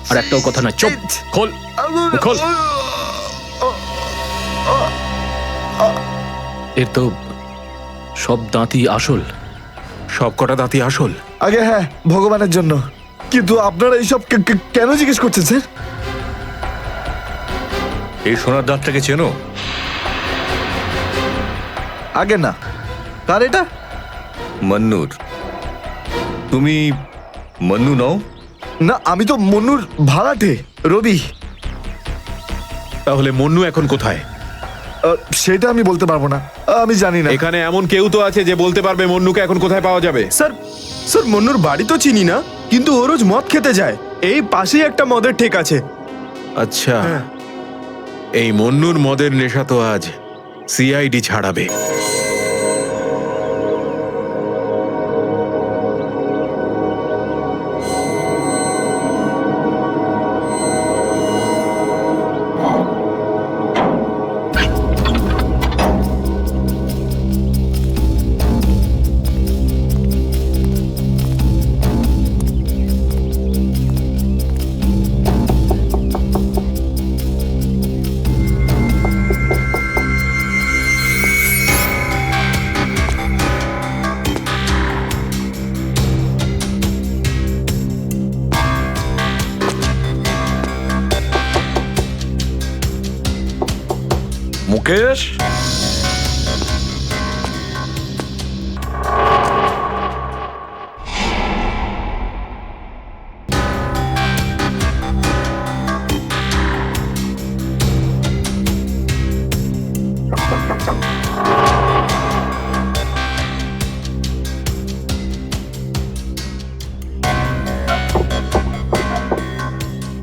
আর একটাও কথা না, চুপ। খোল, খোল। এর তো সব দাঁতই আসল। সব কটা দাঁতই আসল? আগে হ্যাঁ, ভগবানের জন্য। কিন্তু আপনারা এইসব কেন জিজ্ঞেস করছেন স্যার? এই সোনার দাঁতটাকে চেনো? আগে না। কার এটা? মন্নুর। তুমি মন্নু নও? না, আমি তো মন্নুর ভাড়াটে, রবি। তাহলে মন্নু এখন কোথায়? সেটা আমি বলতে পারবো না, আমি জানি না। এখানে এমন কেউ তো আছে যে বলতে পারবে মন্নুকে এখন কোথায় পাওয়া যাবে? স্যার মন্নুর বাড়ি তো চিনি না, কিন্তু ও রোজ মদ খেতে যায়। এই পাশেই একটা মদের ঠেক আছে। আচ্ছা, এই মন্নুর মদের নেশা তো আজ সিআইডি ছাড়াবে। মুকেশ,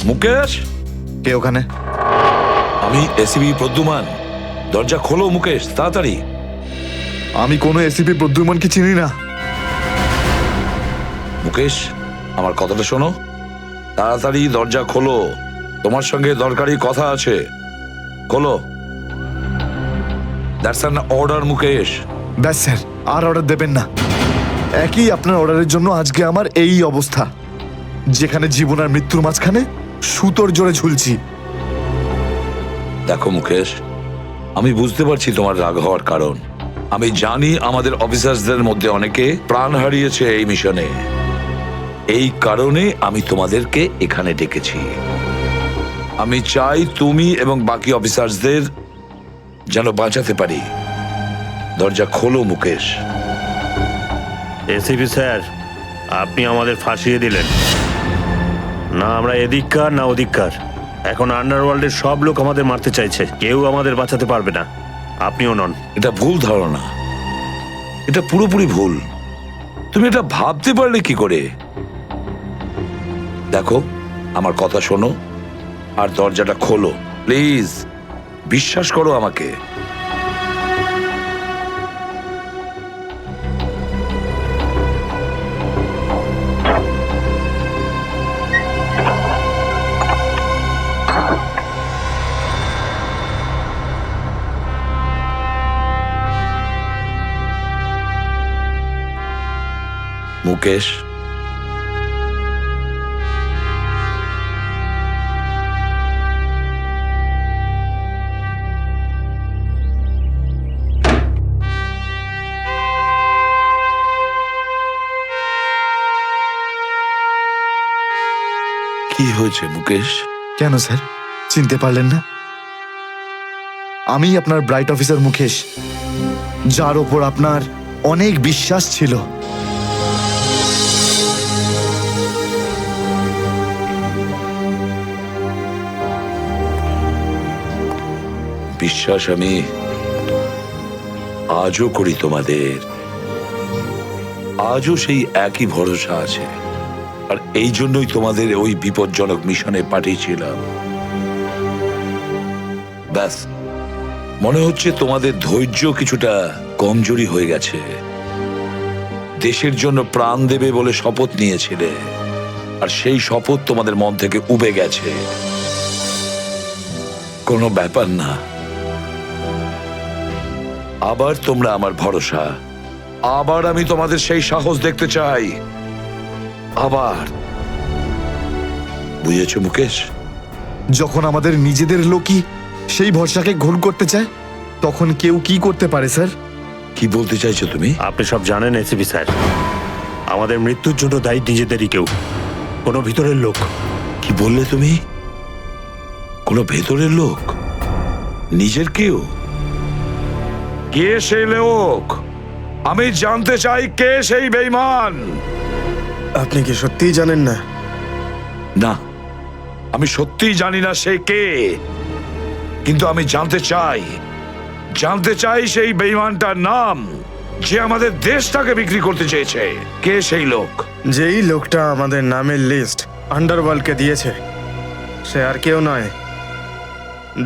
মুকেশ, কে ওখানে? আমি এসিবি প্রদ্যুমান। দরজা খোলো মুকেশ, তাড়াতাড়ি। আমি কোনো এসিপি প্রদ্যুমনকে চিনি না। মুকেশ, আমার কথাটা শোনো, তাড়াতাড়ি দরজা খোলো, তোমার সঙ্গে দরকারি কথা আছে। খোলো। That's an order Mukesh. ব্যাস স্যার, আর অর্ডার দেবেন না। একই আপনার অর্ডারের জন্য আজকে আমার এই অবস্থা, যেখানে জীবন আর মৃত্যুর মাঝখানে সুতোর জোরে ঝুলছি। দেখো মুকেশ, আমি বুঝতে পারছি তোমার রাগ হওয়ার কারণ। আমি জানি আমাদের অফিসারদের মধ্যে অনেকে প্রাণ হারিয়েছে এই মিশনে। এই কারণে আমি তোমাদেরকে এখানে ডেকেছি। আমি চাই তুমি এবং বাকি অফিসারদের যেন বাঁচাতে পারি। দরজা খোলো মুকেশ। এসিপি স্যার, আপনি আমাদের ফাঁসিয়ে দিলেন। না আমরা এদিককার না ওদিককার। এখন আন্ডারওয়ার্ল্ডের সব লোক আমাদের মারতে চাইছে, কেউ আমাদের বাঁচাতে পারবে না, আপনিও নন। এটা ভুল ধারণা, এটা পুরোপুরি ভুল। তুমি এটা ভাবতে পারলে কি করে? দেখো, আমার কথা শোনো আর দরজাটা খোলো প্লিজ। বিশ্বাস করো আমাকে। মুকেশ, কি হয়েছে মুকেশ? কেন স্যার, চিনতে পারলেন না? আমি আপনার ব্রাইট অফিসার মুকেশ, যার ওপর আপনার অনেক বিশ্বাস ছিল। বিশ্বাস আমি আজও করি তোমাদের। আজও সেই একই ভরসা আছে, আর এই জন্যই তোমাদের ওই বিপজ্জনক মিশনে পাঠিয়েছিলাম। ব্যাস, মনে হচ্ছে তোমাদের ধৈর্য কিছুটা কমজোরি হয়ে গেছে। দেশের জন্য প্রাণ দেবে বলে শপথ নিয়েছিলে, আর সেই শপথ তোমাদের মন থেকে উবে গেছে। কোনো ব্যাপার না, আবার তোমরা আমার ভরসা। আবার আমি তোমাদের সেই সাহস দেখতে চাই। আবার বুঝেছো মুকেশ? যখন আমাদের নিজেদের লোকই সেই ভরসাকে ঘোল করতে চায়, তখন কেউ কি করতে পারে স্যার? কি বলতে চাইছো তুমি? আপনি সব জানেন এসিপি স্যার, আমাদের মৃত্যুর জন্য দায়ী নিজেদেরই কেউ, কোনো ভিতরের লোক। কি বললে তুমি? কোনো ভেতরের লোক? নিজের কেউ? কে সেই লোক? আমি জানতে চাই কে সেই বেঈমান। আপনি কি সত্যিই জানেন না? না, আমি সত্যিই জানি না সে কে, কিন্তু আমি জানতে চাই সেই বেঈমানটার নাম, যে আমাদের দেশটাকে বিক্রি করতে চেয়েছে। কে সেই লোক? যেই লোকটা আমাদের নামের লিস্ট আন্ডারওয়ার্ল্ডকে দিয়েছে, সে আর কেউ নয়,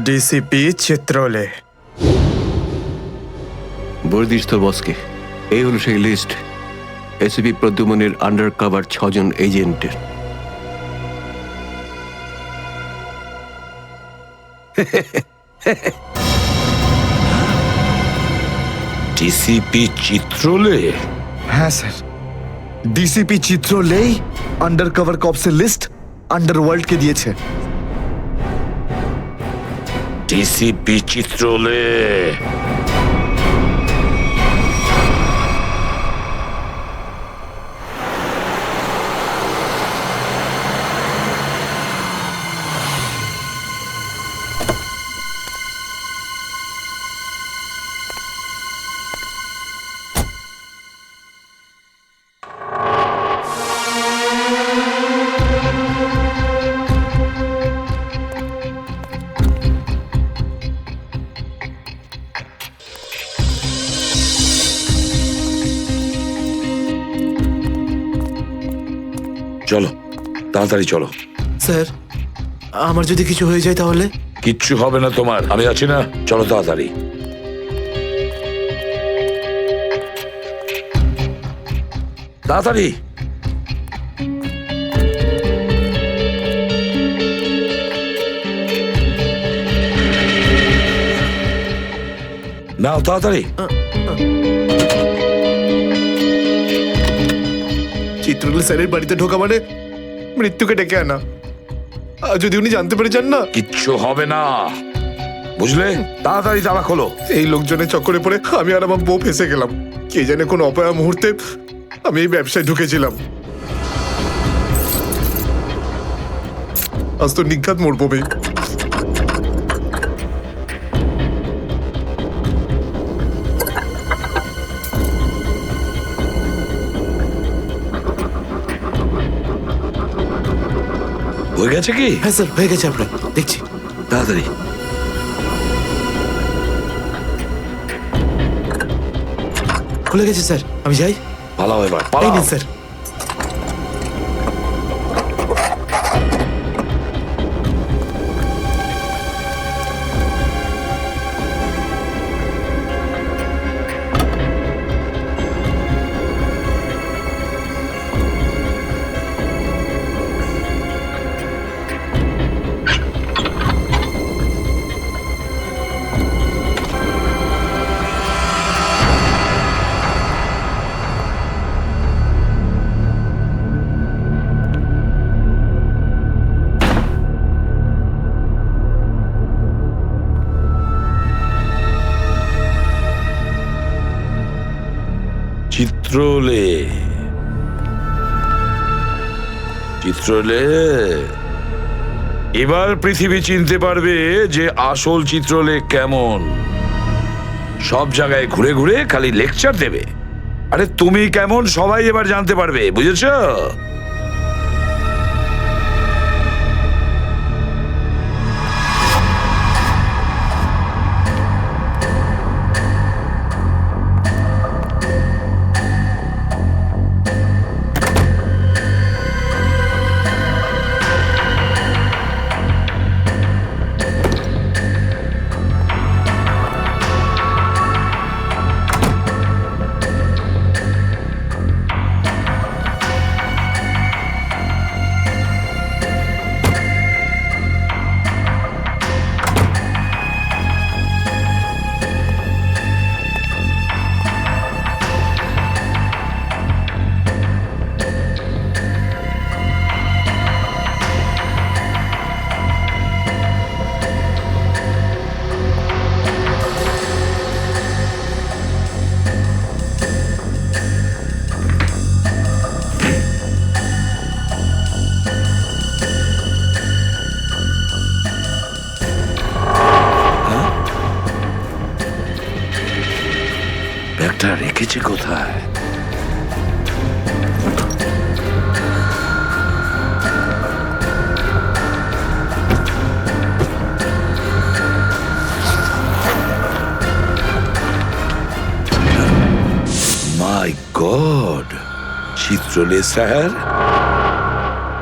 ডিসিপি চিত্রলে। বলে দিস তোর বসকে, এই হলো সেই লিস্ট এসিপি প্রদ্যুমনের আন্ডার কভার 6 জন এজেন্টের। ডিসিপি চিত্রলে? হ্যাঁ স্যার, ডিসিপি চিত্রলেই আন্ডার কভার কপসের লিস্ট আন্ডারওয়ার্ল্ডকে দিয়েছে। ডিসিপি চিত্রলে? চলো, তাড়াতাড়ি চলো। স্যার, আমার যদি কিছু হয়ে যায় তাহলে? কিচ্ছু হবে না তোমার, আমি আছি না। চলো তাড়াতাড়ি। তাড়াতাড়ি। নাও তাড়াতাড়ি। চিত্রলে স্যারের বাড়িতে ঢোকা মানে মৃত্যুকে ডেকে আনা। আর যদি উনি জানতে পেরে যান না, কিচ্ছু হবে না, বুঝলে? তাড়াতাড়ি তালা খোলো। এই লোকজনের চক্করে পড়ে আমি আর আমার বউ ফেসে গেলাম। কে জানে কোন অপয়া মুহূর্তে আমি এই ব্যবসায় ঢুকেছিলাম। আজ তো নিঘাত মরবো ভাই। হয়ে গেছে কি? হ্যাঁ স্যার, হয়ে গেছে, আপনার দেখছি। তাড়াতাড়ি। খুলে গেছে স্যার, আমি যাই। পালাও এবার, এই পালাও। নিন স্যার। চিত্রলে? চিত্রলে? এবার পৃথিবী চিনতে পারবে যে আসল চিত্রলে কেমন। সব জায়গায় ঘুরে ঘুরে খালি লেকচার দেবে। আরে তুমি কেমন সবাই এবার জানতে পারবে, বুঝেছো? রেখেছে কোথায়? মাই গড, চিত্রলে স্যার,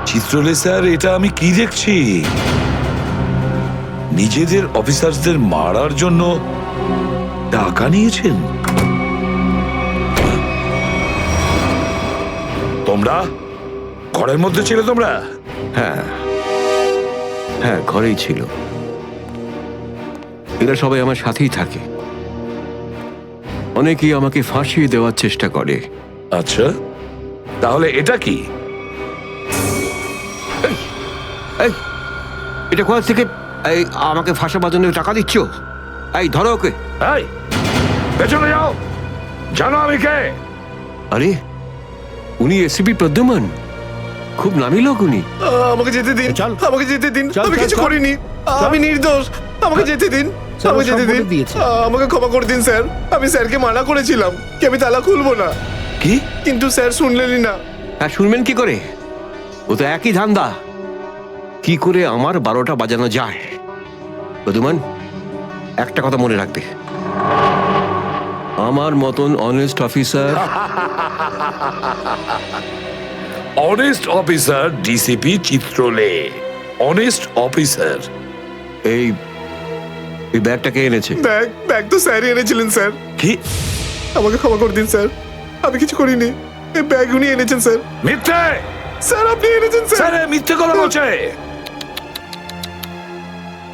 চিত্রলে স্যার, এটা আমি কি দেখছি? নিজেদের অফিসারদের মারার জন্য টাকা নিয়েছেন তোমরা? ঘরের মধ্যে ছিলে তোমরা? হ্যাঁ হ্যাঁ, ঘরেই ছিল। এরা সবাই আমার সাথেই থাকে। অনেকেই আমাকে ফাঁসিয়ে দেওয়ার চেষ্টা করে। আচ্ছা, তাহলে এটা কি? এই, এটা কোথা থেকে এই আমাকে ফাঁসাবার জন্য টাকা দিচ্ছ? এই ধরো ওকে। এই, পেছনে যাও, জানো আমি কে? আরে, উনি এসিপি প্রদ্যুমান, খুব নামি লোক উনি। আমাকে যেতে দিন, আমাকে যেতে দিন, আমি কিছু করিনি, আমি নির্দোষ, আমাকে যেতে দিন, আমাকে যেতে দিন, আমাকে ক্ষমা করে দিন স্যার। আমি স্যারকে মানা করেছিলাম কি আমি তালা খুলবো না, কি? কিন্তু স্যার শুনলেনই না। হ্যাঁ, শুনবেন কি করে? ও তো একই ধান্দা, কি করে আমার 12টা বাজানো যায়। প্রদ্যুমান, একটা কথা মনে রাখবে, আমার মতন honest officer, honest officer DCP Chitrole, honest officer. এই এই ব্যাগটাকে এনেছে। ব্যাগ তো স্যারই এনেছিলেন স্যার, কি? আমাকে ক্ষমা করে দিন স্যার, আমি কিছু করিনি, এই ব্যাগ উনি এনেছেন স্যার। মিথ্যে! স্যার আপনি এনেছেন স্যার। স্যার, মিথ্যে কথা বলছে।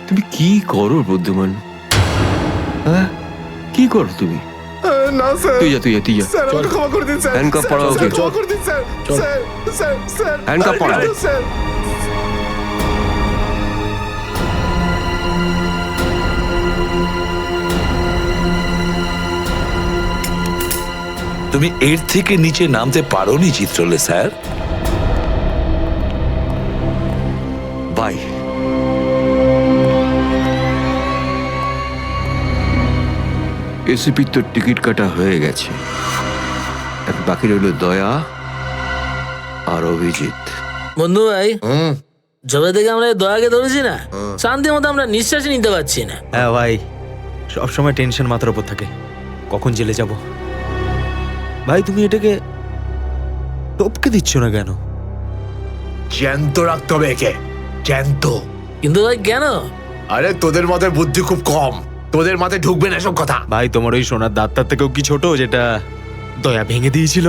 তুমি কি করো প্রদ্যুমান? হ্যাঁ, কি করো তুমি? না স্যার, তুই যা, তুই যা, তুই যা। স্যার আমাকে ক্ষমা করে দিন স্যার, হ্যান্ডকাফ স্যার, পরাও স্যার, ওকে। ক্ষমা করে দিন sir, sir, sir, sir, handcuff আমি পরাও। নির্দোষ, স্যার। তুমি এর থেকে নিচে নামতে পারোনি চিত্রলে স্যার। বাই। এসিপির তো টিকিট কাটা হয়ে গেছে, এখন বাকি রইল দয়া আর অভিজিৎ। বন্ধু ভাই, যবে থেকে আমরা এই দয়াকে ধরেছি না, শান্তি মতো আমরা নিঃশ্বাসই নিতে পারছি না। হ্যাঁ ভাই, সব সময় টেনশন মাথার উপর থাকে, কখন জেলে যাব। ভাই তুমি এটাকে টপকে দিচ্ছ না কেন? জ্যান্ত রাখতে হবে একে, জ্যান্ত। কিন্তু ভাই কেন? আরে তোদের মাথায় বুদ্ধি খুব কম, তোদের মাথায় ঢুকবে না এসব কথা। ভাই তোমার ওই সোনার দাঁতটার থেকেও কি ছোট যেটা দয়া ভেঙে দিয়েছিল?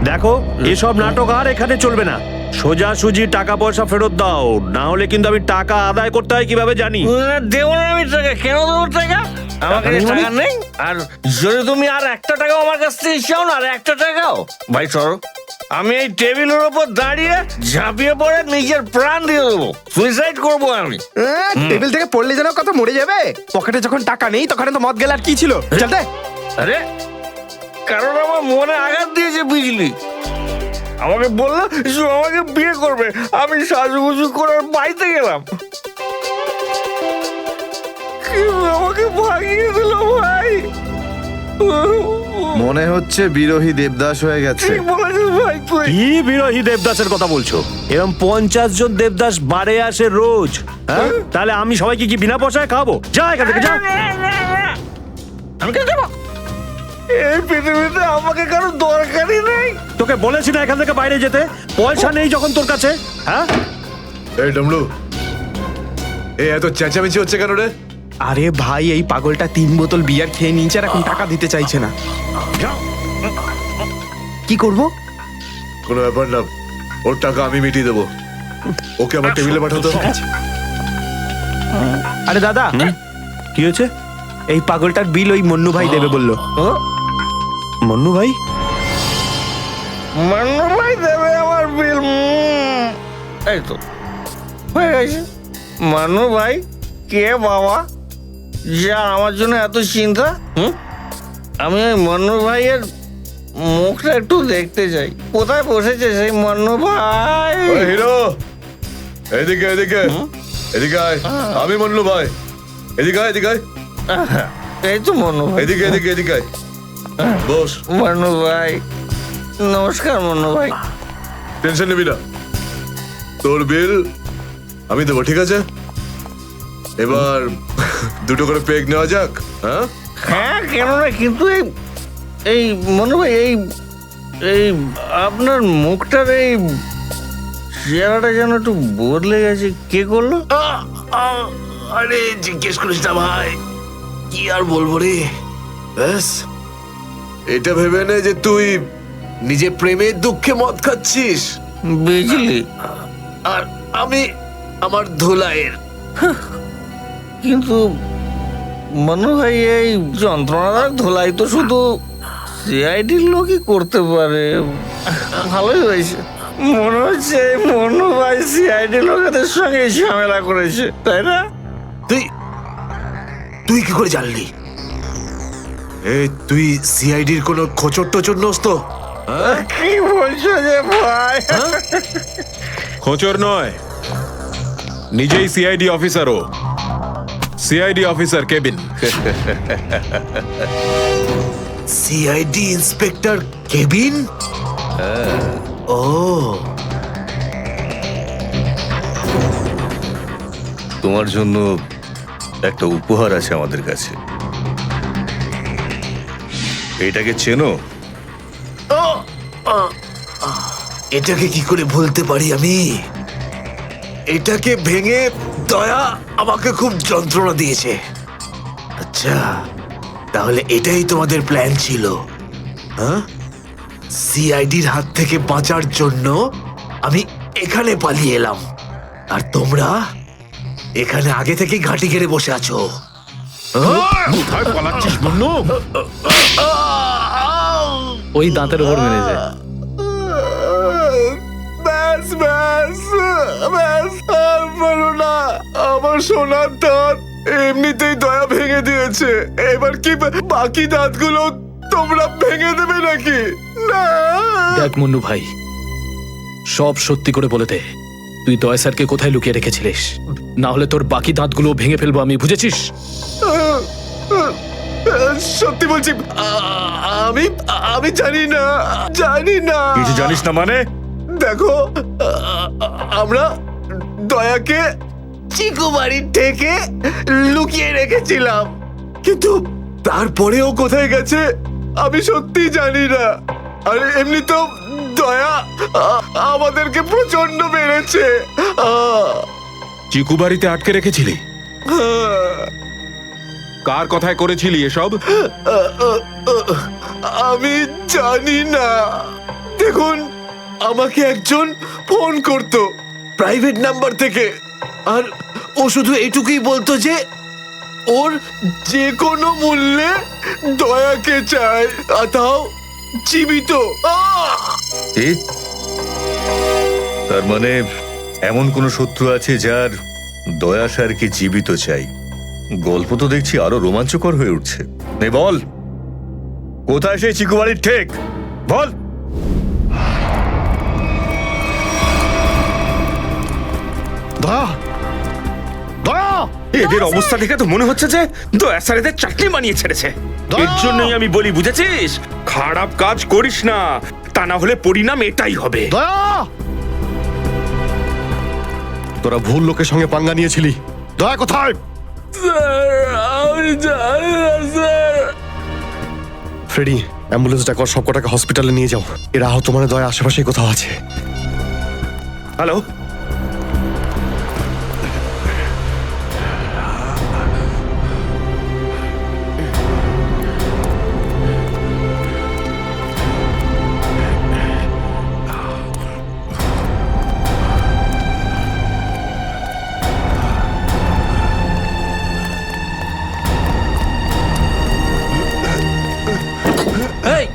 দেখো এসব নাটক আর এখানে চলবে না। সোজাসুজি টাকা পয়সা ফেরত দাও, না হলে কিন্তু আমি টাকা আদায় করতে হয় কিভাবে জানি। দেবো না আমি টাকা, কেন দেবো টাকা? আমার কাছে টাকা নেই। আর যদি তুমি আর একটা টাকাও আমার কাছ থেকে চাও না, আর একটা টাকাও, ভাই সরো, আমি এই টেবিলের ওপর দাঁড়িয়ে ঝাঁপিয়ে পড়ে নিজের প্রাণ দিয়ে দেবো, সুইসাইড করবো আমি। টেবিল থেকে পড়লে যেন কত মরে যাবে। পকেটে যখন টাকা নেই তখন তো মদ গেলে আর কি ছিল। চলতে আরে কারণ আমার মনে আঘাত দিয়েছে বিজলি। আমাকে বললো আমাকে বিয়ে করবে, আমি সাজুগুজু করে বাড়িতে গেলাম, আমাকে ভাগিয়ে দিল ভাই। মনে হচ্ছে বিরোহী দেবদাস হয়ে গেছে। ঠিক বলেছিস ভাই তুই। কি বিরোহী দেবদাসের কথা বলছো? এরকম 50 জন দেবদাস বাড়ে আসে রোজ, হ্যাঁ? তাহলে আমি সবাইকে কি বিনা পয়সায় খাবো? যা এখান থেকে যা। আমি কেন যাবো? এই পৃথিবীতে আমাকে কারো দরকারই নেই। তোকে বলেছি না এখান থেকে বাইরে যেতে? পয়সা নেই যখন তোর কাছে, হ্যাঁ? এই ডমরু, এই এত চেঁচামেচি হচ্ছে কেন রে? আরে ভাই, এই পাগলটা 3 বোতল বিয়ার খেয়ে নিয়েছে আর এখন টাকা দিতে চাইছে না। কি করব? কোনো ব্যাপার না, ওর টাকা আমি মিটিয়ে দেবো। ওকে আমার টেবিলে পাঠাতো। আরে দাদা, কি হয়েছে? এই পাগলটার বিল ওই মন্নু ভাই দেবে বললো। মন্নু ভাই? মান্নু ভাই দেবে আমার বিল? এই তো হয়ে গেছে। মান্নু ভাই কে বাবা, যা আমার জন্য এত চিন্তা? আমি ওই মান্নু ভাইয়ের মুখটা একটু দেখতে চাই। কোথায় বসেছে সেই মান্নু ভাই? ওই হিরো, এদিকে এদিকে এদিকে আয়। আমি মন্নু ভাই, এদিকে আয়, এদিকে আয়। এই তো মান্নু ভাই, এদিকে এদিকে এদিকে আয়। বস। মান্নু ভাই নমস্কার। মান্নু ভাই টেনশন নিবি না, তোর বিল আমি দেবো, ঠিক আছে? এবার দুটো করে পেগ নেওয়া যাক। হ্যাঁ হ্যাঁ, কেন না, কিন্তু এই মনে ভাই এই আপনার মুখটার এই চেহারাটা যেন একটু বদলে গেছে। কে করলো? আরে জিজ্ঞেস করিস না ভাই, কি আর বলবো রে। ব্যাস, এটা ভেবে নে যে তুই নিজে প্রেমের দুঃখে মদ খাচ্ছিস, বিজলি, আর আমি আমার ধুলাইয়ের। কিন্তু মনে হয় এই যন্ত্রণাদায়ক ধোলাই তো শুধু সিআইডির লোকই করতে পারে। ভালোই হয়েছে, মনে হচ্ছে মনু ভাই সিআইডি লোকেদের সঙ্গে ঝামেলা করেছে, তাই না? তুই কি করে জানলি? তুই সিআইডির কোনো খোঁচর টোচর নোস তো? কি বলছো যে ভাই? খোঁচর নয়, নিজেই সিআইডি অফিসারও। CID officer cabin. CID inspector cabin? ও, তোমার জন্য একটা উপহার আছে আমাদের কাছে। এটাকে চেনো? এটাকে কি করে ভুলতে পারি আমি? এটাকে ভেঙে দয়া আমাকে খুব যন্ত্রণা দিয়েছে। আচ্ছা, তাহলে এটাই তোমাদের প্ল্যান ছিল, হ্যাঁ? সিআইডির হাত থেকে বাঁচার জন্য আমি এখানে পালিয়ে এলাম, আর তোমরা এখানে আগে থেকে ঘাঁটি ঘেরে বসে আছো। কোথায় পালাচ্ছিস মন্নু? ওই দাঁতের ওপর মেরেছে। ব্যাস ব্যাস ব্যাস, আর বলো না। আমার সোনার দাঁত এমনিতেই দয়া ভেঙে দিয়েছে, এবার কি বাকি দাঁতগুলো তোমরা ভেঙে দেবে নাকি? না। দেখ মুন্নু ভাই, সব সত্যি করে বলে দে, তুই দয়া স্যারকে কোথায় লুকিয়ে রেখেছিলিস? না হলে তোর বাকি দাঁতগুলো ভেঙে ফেলবো আমি, বুঝেছিস? সত্যি বলছি, আমি আমি জানি না, জানি না। কিছু জানিস না মানে? দেখো, আমরা দয়াকে চিকু বাড়ির থেকে লুকিয়ে রেখেছিলাম, কিন্তু তারপরেও কোথায় গেছে আমি সত্যি জানি না। আর এমনি তো দয়া আমাদেরকে প্রচন্ড মেরেছে। চিকু বাড়িতে আটকে রেখেছিলি? কার কথায় করেছিলি এসব? আমি জানি না। দেখুন, আমাকে একজন ফোন করতো প্রাইভেট নাম্বার থেকে, আর ও শুধু এইটুকুই বলতো যে ওর যে কোনো মূল্যে দয়াকে চায়, আর তাও জীবিত। এ? তার মানে এমন কোন শত্রু আছে যার দয়া স্যারকে জীবিত চাই? গল্প তো দেখছি আরো রোমাঞ্চকর হয়ে উঠছে। নে বল, কোথায় সেই চিকু বাড়ির ঠেক? বল। দয়া, দয়া! এদের অবস্থা দেখে তো মনে হচ্ছে যে দয়া স্যার এদের চাটনি বানিয়ে ছেড়েছে। এর জন্যই আমি বলি, বুঝেছিস, খারাপ কাজ করিস না, তা না হলে পরিণাম এটাই হবে। দয়া! তোরা ভুল লোকের সঙ্গে পাঙ্গা নিয়েছিলি। দয়া কোথায়? আমি জানি না স্যার। ফ্রেডি, অ্যাম্বুলেন্স ডাকো, সব কটাকে হসপিটালে নিয়ে যাও। এরা আহত মানে দয়া আশেপাশে কোথাও আছে। হ্যালো, এই,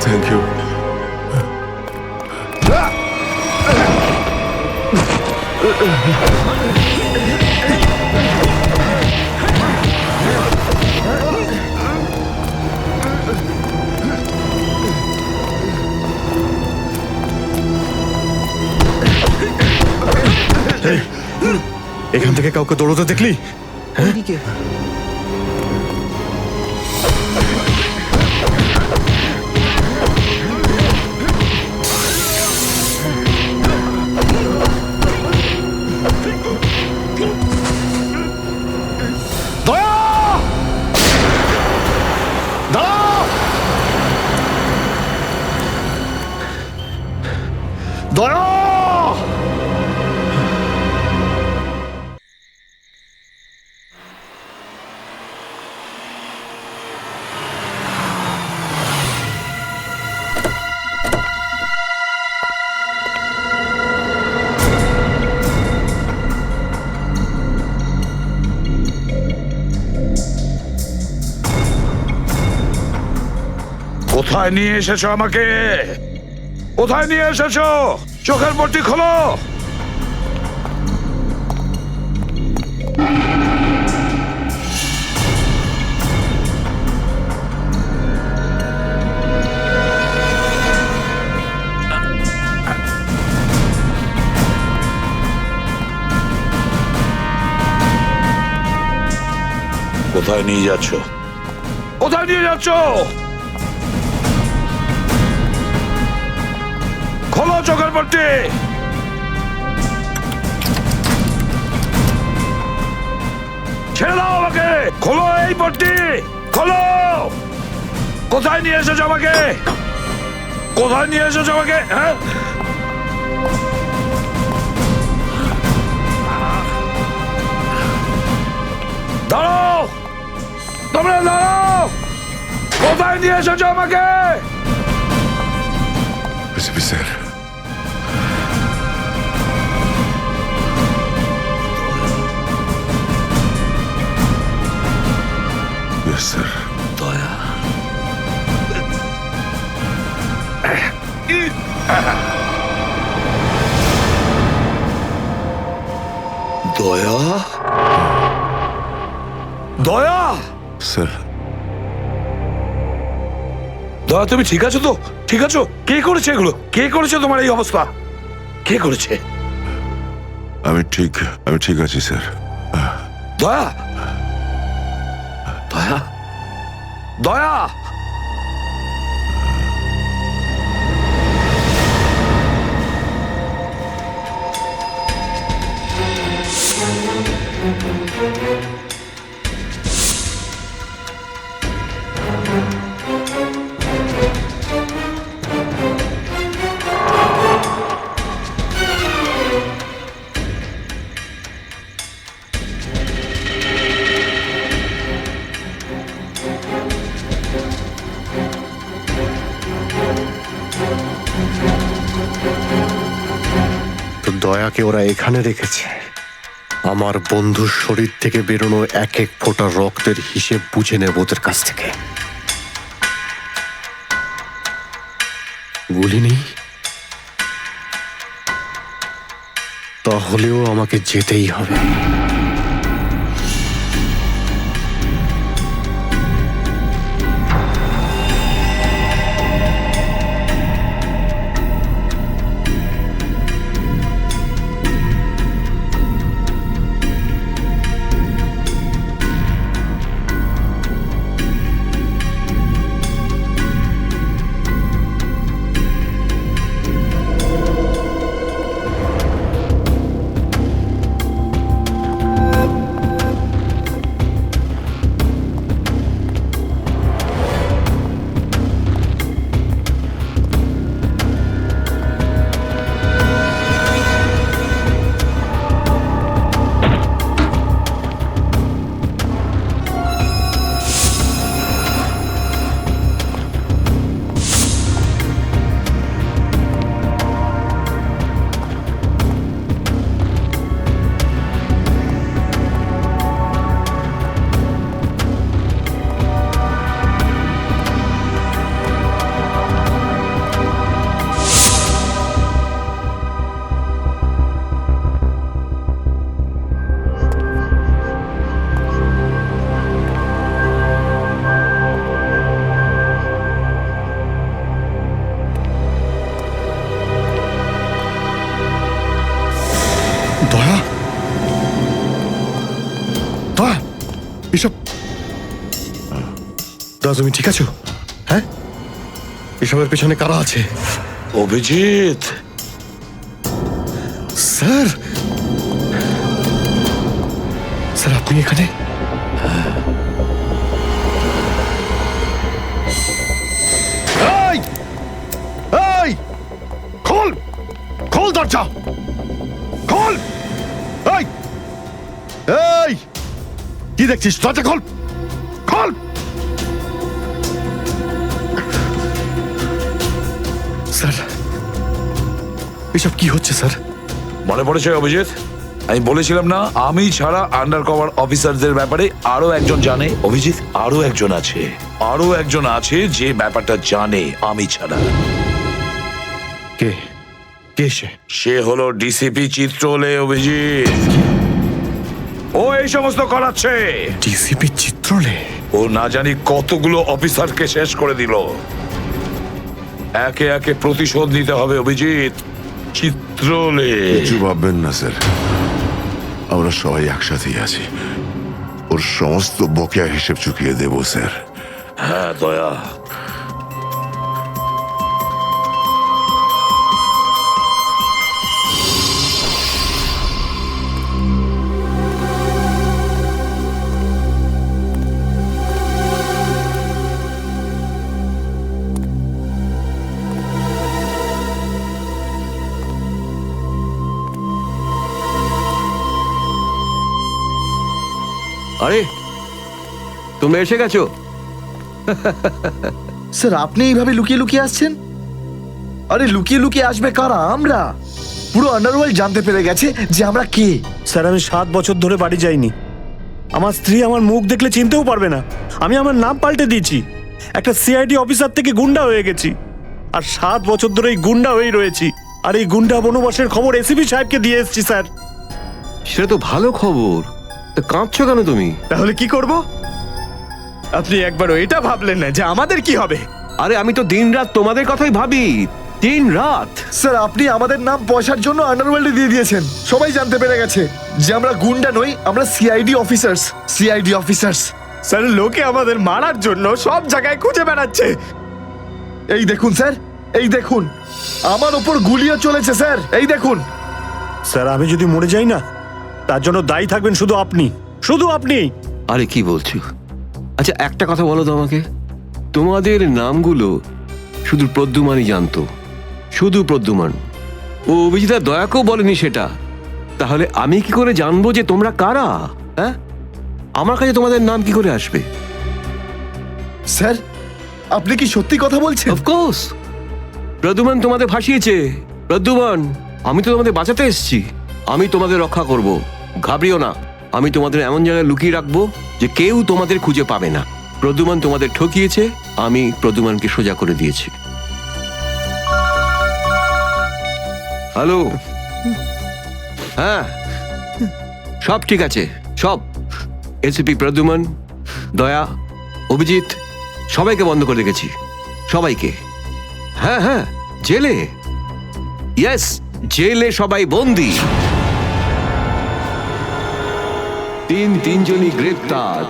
থ্যাংক ইউ। এখান থেকে কাউকে দৌড়তে দেখলি? দয়া! কোথায় নিয়ে এসেছো আমাকে? কোথায় নিয়ে এসেছো? চোখের পট্টি খোলো। কোথায় নিয়ে যাচ্ছ? কোথায় নিয়ে যাচ্ছ? খোলো চোখের পট্টি। ছেড়ে দাও আমাকে, খোলো এই পট্টি, খোলো। কোথায় নিয়ে এসেছো আমাকে, কোথায় নিয়ে এসেছো আমাকে? হ্যাঁ, দাঁড়াও, তোমরা দাঁড়াও, কোথায় নিয়ে এসেছো আমাকে? স্যার, স্যার, দয়া, দয়া, দয়া, স্যার, দয়া, তুমি ঠিক আছো তো? ঠিক আছো? কে করেছে এগুলো? কে করেছে তোমার এই অবস্থা? কে করেছে? আমি ঠিক আছি স্যার। দয়া, দয়া, দয়া, তো দয়াকে ওরা এখানে রেখেছে আমার বন্ধুর শরীর থেকে বেরোনো এক এক ফোঁটা রক্তের হিসেব বুঝে নেব ওদের কাছ থেকে। গুলি নেই, তাহলেও আমাকে যেতেই হবে। দয়া, দয়া, এসব দয়া, তুমি ঠিক আছো? হ্যাঁ, এসবের পেছনে কারা আছে? অভিজিৎ, স্যার, স্যার আপনি এখানে? এই, এই, খোল, খোল দরজা, খোল। এই, এই, কি দেখছিস? দরজা খোল, খোল। স্যার, এসব কি হচ্ছে স্যার? মনে পড়েছে অভিজিৎ? আমি বলেছিলাম না, আমি ছাড়া আন্ডার কভার অফিসারদের ব্যাপারে আরো একজন জানে। অভিজিৎ, আরো একজন আছে, আরো একজন আছে যে ব্যাপারটা জানে আমি ছাড়া। কে? কে সে? সে হলো ডিসিপি চিত্রলে। অভিজিৎ, ও এই সমস্ত করাচ্ছে। ডিসিপি চিত্রলে? ও না জানি কতগুলো অফিসারকে শেষ করে দিল। একে একে প্রতিশোধ নিতে হবে অভিজিৎ। চিত্রলে, কিছু ভাববেন না স্যার, আমরা সবাই একসাথেই আছি। ওর সমস্ত বকেয়া হিসেব চুকিয়ে দেব স্যার। হ্যাঁ দয়া, আরে তোমরা এসে গেছো? স্যার আপনি এইভাবে লুকিয়ে লুকিয়ে আসছেন? আরে লুকিয়ে লুকিয়ে আসবে কারা? আমরা। পুরো আন্ডারওয়ার্ল্ড জানতে পেরে গেছে যে আমরা কে। স্যার আমি 7 বছর ধরে বাড়ি যাইনি। আমার স্ত্রী আমার মুখ দেখলে চিনতেও পারবে না। আমি আমার নাম পাল্টে দিয়েছি, একটা সিআইডি অফিসার থেকে গুন্ডা হয়ে গেছি। আর 7 বছর ধরে এই গুন্ডা হয়েই রয়েছি। আর এই গুন্ডা বনবাসের খবর এসিপি সাহেবকে দিয়ে এসেছি স্যার। সেটা তো ভালো খবর, তা কাঁদছো কেন তুমি? তাহলে কি করব? আপনি একবারও এটা ভাবলেন না যে আমাদের কি হবে? আরে আমি তো দিনরাত তোমাদের কথাই ভাবি, দিনরাত। স্যার আপনি আমাদের নাম পয়সার জন্য আন্ডারওয়ার্ল্ডে দিয়ে দিয়েছেন। সবাই জানতে পেরে গেছে যে আমরা গুন্ডা নই, আমরা CID officers. CID officers. Sir লোকে আমাদের মারার জন্য সব জায়গায় খুঁজে বেড়াচ্ছে। এই দেখুন স্যার, এই দেখুন, আমার ওপর গুলিও চলেছে স্যার, এই দেখুন। স্যার আমি যদি মরে যাই না, তার জন্য দায়ী থাকবেন শুধু আপনি, শুধু আপনি। আরে কি বলছো? আচ্ছা একটা কথা বলো তো আমাকে, তোমাদের নামগুলো শুধু প্রদ্যুমানই জানতো, শুধু প্রদ্যুমান। ও অভিজিৎ দয়াকেও বলেনি সেটা। তাহলে আমি কি করে জানবো যে তোমরা কারা? হ্যাঁ, আমার কাছে তোমাদের নাম কি করে আসবে? স্যার আপনি কি সত্যি কথা বলছেন? অফকোর্স, প্রদ্যুমান তোমাদের ভাসিয়েছে। প্রদ্যুমান, আমি তো তোমাদের বাঁচাতে এসেছি, আমি তোমাদের রক্ষা করব, ঘাবড়িও না। আমি তোমাদের এমন জায়গায় লুকিয়ে রাখবো যে কেউ তোমাদের খুঁজে পাবে না। প্রদ্যুমান তোমাদের ঠকিয়েছে, আমি প্রদ্যুমানকে সোজা করে দিয়েছি। হ্যালো, হ্যাঁ সব ঠিক আছে, সব। এসিপি প্রদ্যুমান, দয়া, অভিজিৎ সবাইকে বন্ধ করে রেখেছি, সবাইকে। হ্যাঁ হ্যাঁ, জেলে, ইয়েস জেলে সবাই বন্দি। তিনজনই গ্রেপ্তার।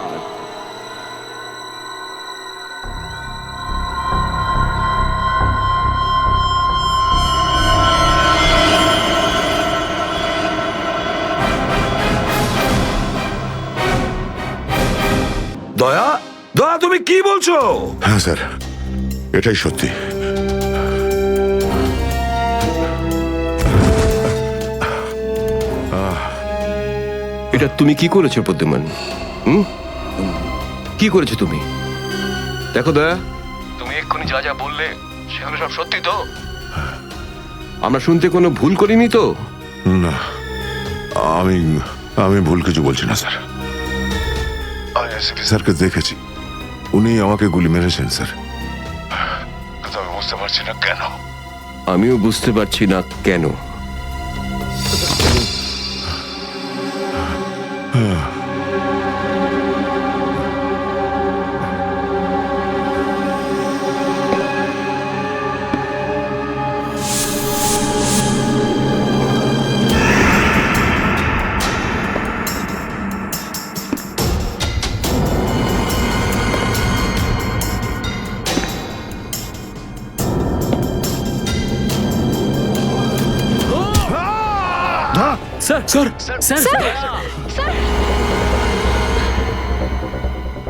দয়া, দয়া তুমি কি বলছো? হ্যাঁ স্যার, এটাই সত্যি। এটা তুমি কি করেছো প্রদ্যুমান? কি করেছো তুমি? দেখো দয়া, তুমি এক্ষুনি যা যা বললে সেগুলো সব সত্যি তো? আমরা শুনতে কোনো ভুল করিনি তো? না, আমি আমি ভুল কিছু বলছি না স্যার। আমি এসিপি স্যারকে দেখেছি, উনি আমাকে গুলি মেরেছেন স্যার। কিন্তু আমি বুঝতে পারছি না কেন। আমিও বুঝতে পারছি না কেন। Sir sir sir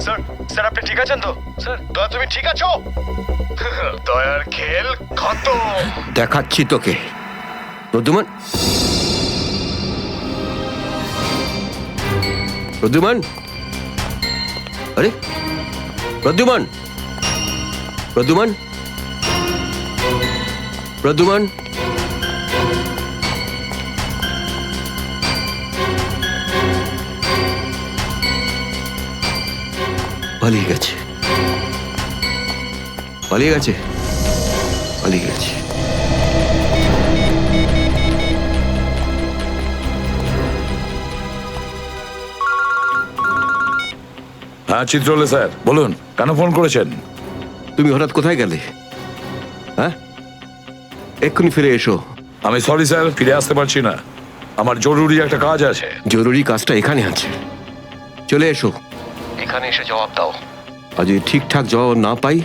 sir, sir আপনি ঠিক আছেন তো? স্যার দয়া তুমি ঠিক আছো? দয়ার খেল খতম। দেখাচ্ছি তোকে প্রদ্যুমান। প্রদ্যুমান, আরে প্রদ্যুমান, প্রদ্যুমান, প্রদ্যুমান, পালিয়ে গেছে, পালিয়ে গেছে, পালিয়ে গেছে। হ্যাঁ চিত্রলে স্যার, বলুন কেন ফোন করেছেন? তুমি হঠাৎ কোথায় গেলে? হ্যাঁ, এক্ষুনি ফিরে এসো। আমি সরি স্যার, ফিরে আসতে পারছি না, আমার জরুরি একটা কাজ আছে। জরুরি কাজটা এখানে আছে, চলে এসো। এখানে এসে জবাব দাও। আর যদি ঠিকঠাক জবাব না পাই,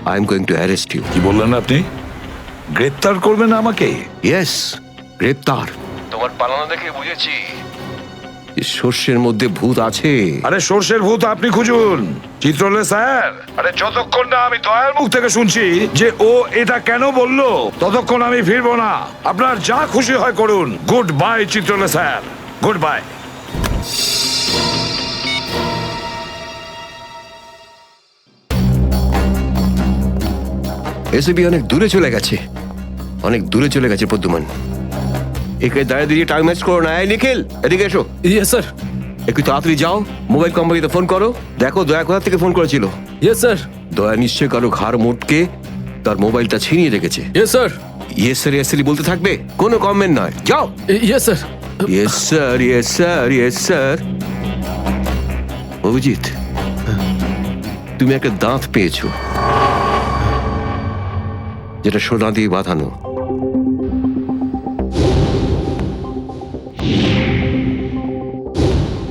I am going to arrest you. কি বললেন আপনি? গ্রেপ্তার করবেন আমাকে? ইয়েস, গ্রেপ্তার। তোমার পালানো দেখে বুঝেছি সর্ষের মধ্যে ভূত আছে। আরে সর্ষের ভূত আপনি খুঁজুন চিত্রলে স্যার। আরে যতক্ষণ না আমি দয়ার মুখ থেকে শুনছি যে ও এটা কেন বললো, ততক্ষণ আমি ফিরবো না। আপনার যা খুশি হয় করুন। Good bye Chitrole sir, good bye. ACP অনেক দূরে চলে গেছে, অনেক দূরে চলে গেছে প্রদ্যুমান। একে দাঁড়িয়ে দিয়ে টাইম ওয়েস্ট করো না। এই নিখিল, এদিকে এসো। Yes sir. একটু তাড়াতাড়ি যাও, মোবাইল কোম্পানিতে ফোন করো, দেখো দয়া কোথা থেকে ফোন করেছিল। Yes sir. দয়া নিশ্চয় কারো ঘাড় মোটকে তার মোবাইলটা ছিনিয়ে রেখেছে। Yes sir. Yes sir yes sir বলতে থাকবে, কোনো কমেন্ট নয়। যাও। Yes sir. Yes sir yes sir yes sir. Abhijit, তুমি একটা দাঁত পেয়েছো, যেটা সোনা দিয়ে বাঁধানো।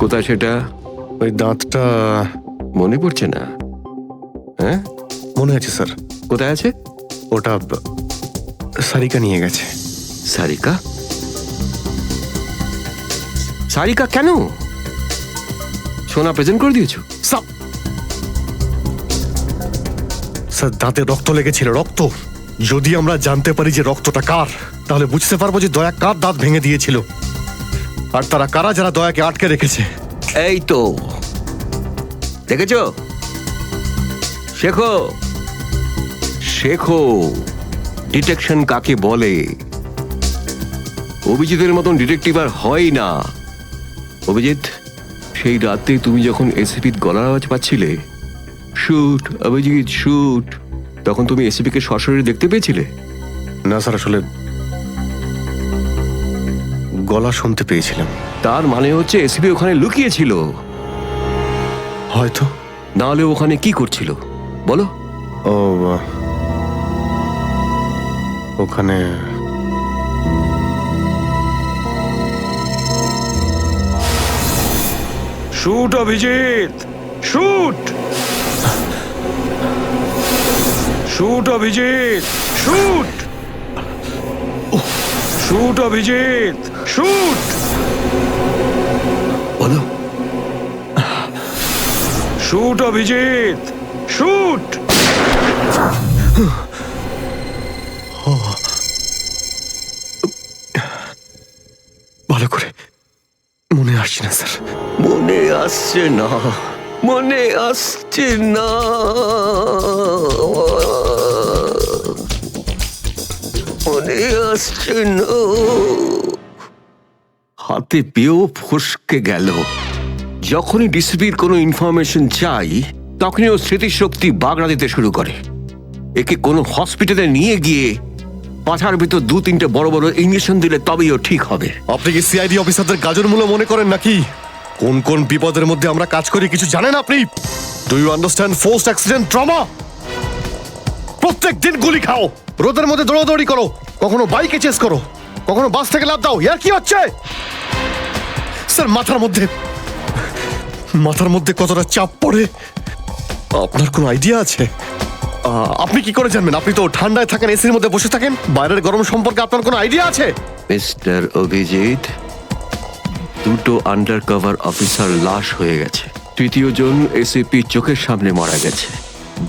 কোথায় সেটা? ওই দাঁতটা মনে পড়ছে না? হ্যাঁ, মনে আছে স্যার। কোথায় আছে? ওটা সারিকা নিয়ে গেছে। সারিকা? সারিকা কেন? সোনা প্রেজেন্ট করে দিয়েছো? স্যার, দাঁতে রক্ত লেগেছিল, রক্ত। যদি আমরা জানতে পারি যে রক্তটা কার, তাহলে বুঝতে পারবো যে দয়া কার দাঁত ভেঙে দিয়েছিল, আর তারা কারা যারা দয়াকে আটকে রেখেছে। এই তো দেখেছো, শেখো শেখো ডিটেকশন কাকে বলে। অভিজিতের মতন ডিটেকটিভ আর হয় না। অভিজিৎ, সেই রাতে তুমি যখন এসিপির গলার আওয়াজ পাচ্ছিলে, শুট অভিজিৎ শুট, তখন তুমি এসিপিকে সরাসরি দেখতে পেয়েছিলে? না স্যার, আসলে গলা শুনতে পেয়েছিলাম। তার মানে হচ্ছে এসিপি ওখানে লুকিয়েছিল। হয়তো। না হলে ওখানে কি করছিল বলো? ও, ওখানে shoot Abhijeet, shoot shoot Abhijeet, shoot shoot Abhijeet, shoot বলো। Shoot Abhijeet, shoot. ভালো করে মনে আসছে না স্যার। মনে আসছে না, মনে আসছে না। মনে আসছে না। হাতে পেয়েও ফসকে গেল। যখনই ডিসিপির কোনো ইনফরমেশন চাই, তখনই ও স্মৃতিশক্তি বাগড়া দিতে শুরু করে। একে কোনো হসপিটালে নিয়ে গিয়ে পাছার ভিতর 2-3টে বড় বড় ইঞ্জেকশন দিলে তবেই ও ঠিক হবে। আপনি কি সিআইডি অফিসারদের গাজর মূল্য মনে করেন নাকি? কোন কোন বিপদের মধ্যে আমরা কাজ করি কিছু জানেন আপনি? Do you understand forced accident trauma? প্রত্যেক দিন গুলি খাও, রোদের মধ্যে দৌড়াদৌড়ি করো, কখনো বাইকে চেস করো, কখনো বাস থেকে লাফ দাও। ইয়ার কি হচ্ছে স্যার? মাথার মধ্যে কতটা চাপ পড়ে আপনার কোনো আইডিয়া আছে? আপনি কি করে জানবেন? আপনি তো ঠান্ডায় থাকেন, এসির মধ্যে বসে থাকেন, বাইরের গরম সম্পর্কে আপনার কোনো আইডিয়া আছে? মিস্টার অভিজিৎ, 2টো আন্ডার কভার অফিসার লাশ হয়ে গেছে, 3য় জন এসিপি চোখের সামনে মারা গেছে,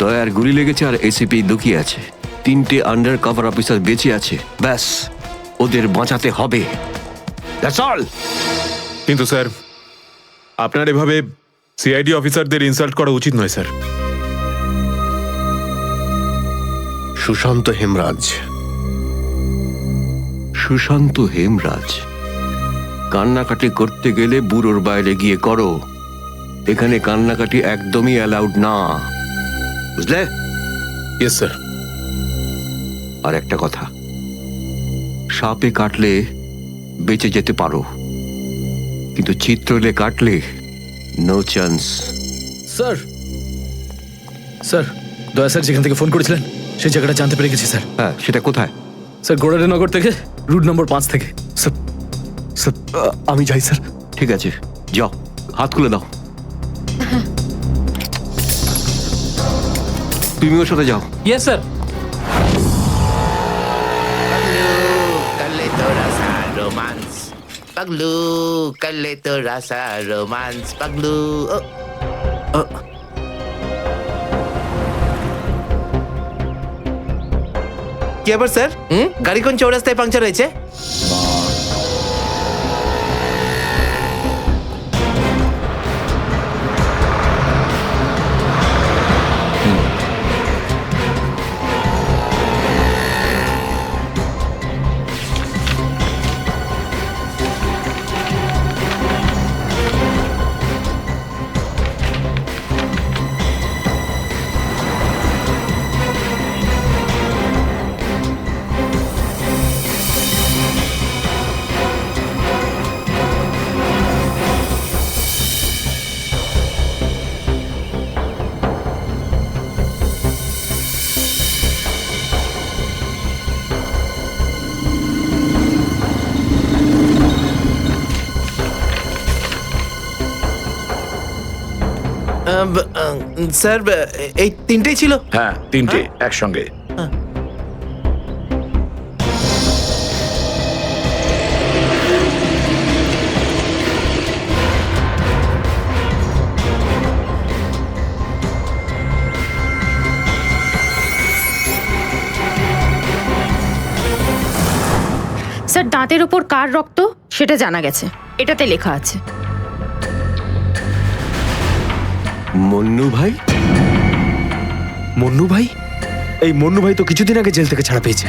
দয়ার গুলি লেগেছে আর এসিপি লুকিয়ে আছে, 3টে আন্ডার কভার অফিসার বেঁচে আছে। ব্যাস, ওদের বাঁচাতে হবে। That's all. কিন্তু স্যার, আপনার এভাবে সিআইডি অফিসারদের ইনসাল্ট করা উচিত নয় স্যার। সুশান্ত হেমরাজ। সুশান্ত হেমরাজ? কান্নাকাটি করতে গেলে বুড়োর বাইরে গিয়ে করো, এখানে কান্নাকাটি একদমই অ্যালাউড না, বুঝলে? Yes sir. আর একটা কথা, সাপে কাটলে বেঁচে যেতে পারো, কিন্তু চিত্রলে কাটলে নো চান্স। স্যার, স্যার, দয়া স্যার যেখান থেকে ফোন করেছিলেন সেই জায়গাটা জানতে পেরে গেছি স্যার। হ্যাঁ, সেটা কোথায়? স্যার, গোড়ারেনগর থেকে, রুট নম্বর 5 থেকে। স্যার, আমি যাই স্যার। ঠিক আছে, যাও, হাত খুলে দাও। তুমি ওর সাথে যাও। Yes sir. Paglu, kalito rasa romance. Paglu. কি ব্যাপার স্যার? গাড়ি কোন চৌরাস্তায় পাংচার হয়েছে? স্যার এই তিনটেই ছিল। হ্যাঁ, তিনটে একসঙ্গে। স্যার, দাঁতের ওপর কার রক্ত সেটা জানা গেছে, এটাতে লেখা আছে। মন্নু ভাই? মন্নু ভাই? এই মন্নু ভাই তো কিছুদিন আগে জেল থেকে ছাড়া পেয়েছে।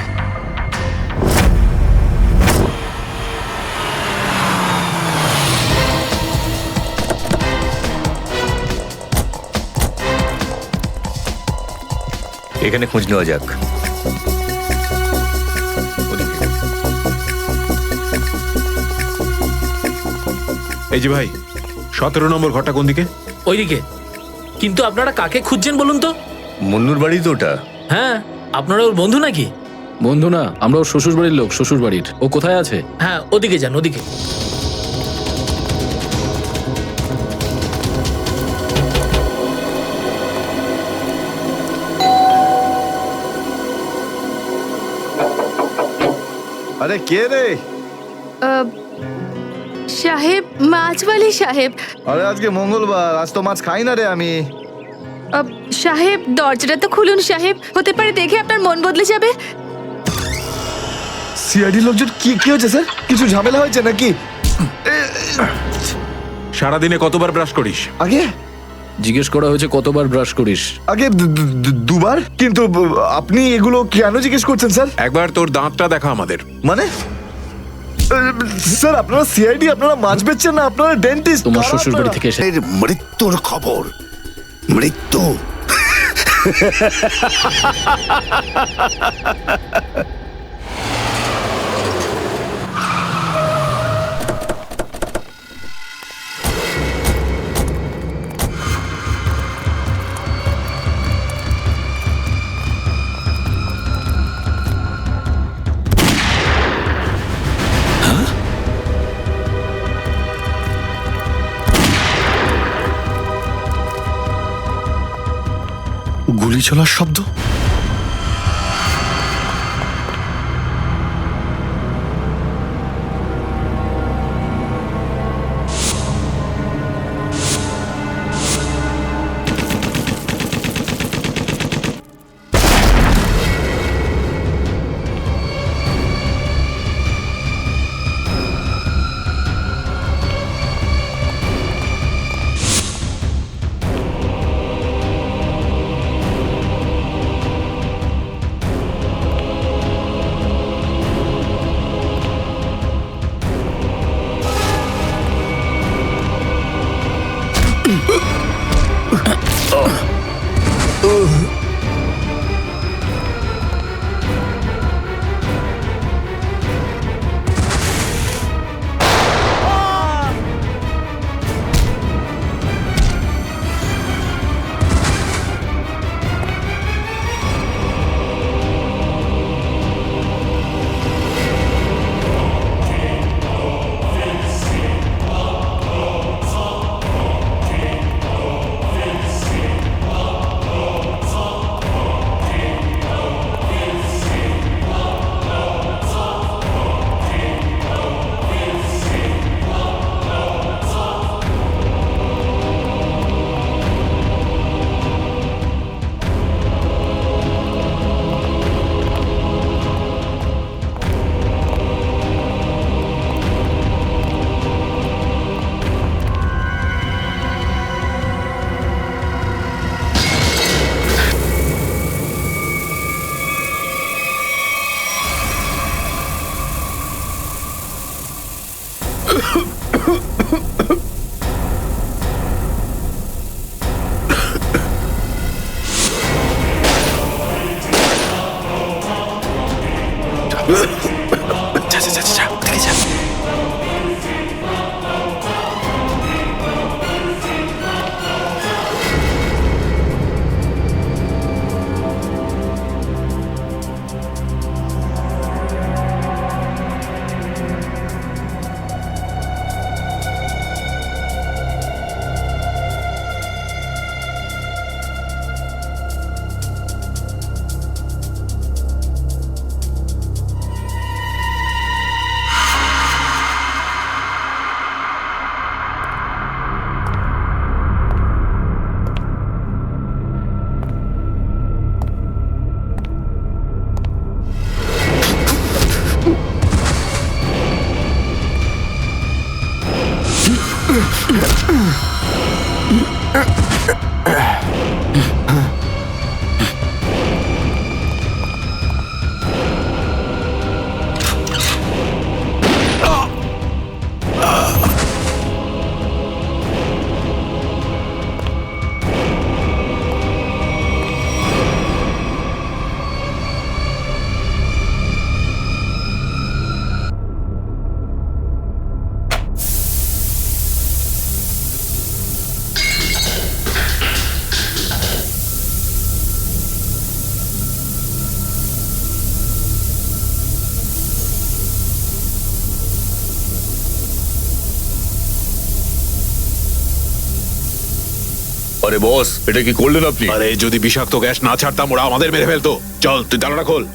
এখানে খোঁজ নেওয়া যাক। এই যে ভাই, 17 নম্বর ঘরটা কোন দিকে? ওইদিকে। কিন্তু আপনারা কাকে খুঁজছেন বলুন তো? মন্নুর বাড়ি তো ওটা। হ্যাঁ, আপনারা ওর বন্ধু নাকি? বন্ধু না, আমরা ওর শ্বশুর বাড়ির লোক। শ্বশুর বাড়ির। ও কোথায় আছে? হ্যাঁ, ওদিকে যান, ওদিকে। আরে কে রে? সাহেব, মাছওয়ালি সাহেব। আরে আজকে মঙ্গলবার, আজ তো মাছ খাই না রে আমি। সাহেব, দরজাটা তো খুলুন সাহেব, হতে পারে দেখে আপনার মন বদলে যাবে। সিআইডি লোকজন কি কি হয়েছে স্যার? কিছু ঝামেলা হয়েছে নাকি? সারাদিনে কতবার ব্রাশ করিস? আগে জিজ্ঞেস করা হয়েছে কতবার ব্রাশ করিস। আগে দুবার। কিন্তু আপনি এগুলো কেন জিজ্ঞেস করছেন স্যার? একবার তোর দাঁতটা দেখা আমাদের। মানে স্যার, আপনারা সিআইডি, আপনারা মাছ বেচছেন না, আপনারা ডেন্টিস্ট। তোমার শ্বশুর বাড়ি থেকে এসে মৃত্যুর খবর। মৃত্যু। গুলি চলার শব্দ। আরে বস, এটা কি করলেন আপনি? আরে যদি বিষাক্ত গ্যাস না ছাড়তাম ওরা আমাদের মেরে ফেলতো। চল তুই তালাটা খোল।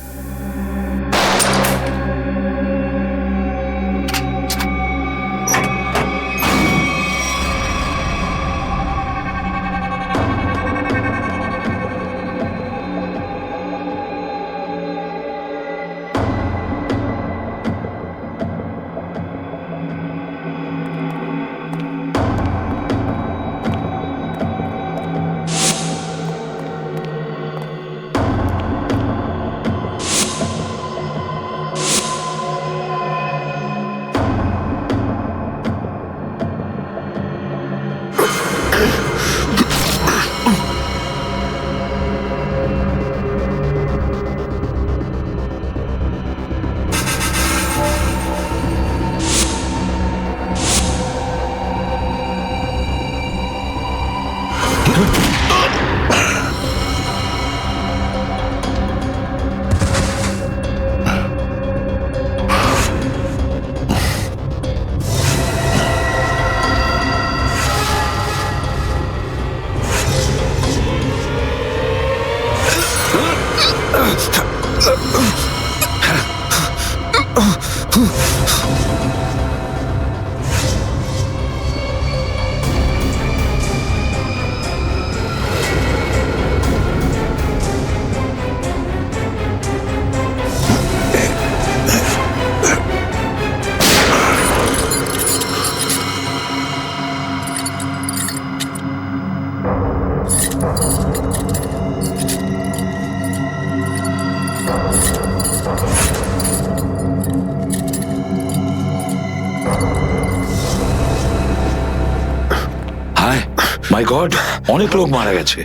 মাই গড, অনেক লোক মারা গেছে।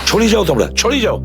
ছড়িয়ে যাও তোমরা, ছড়িয়ে যাও।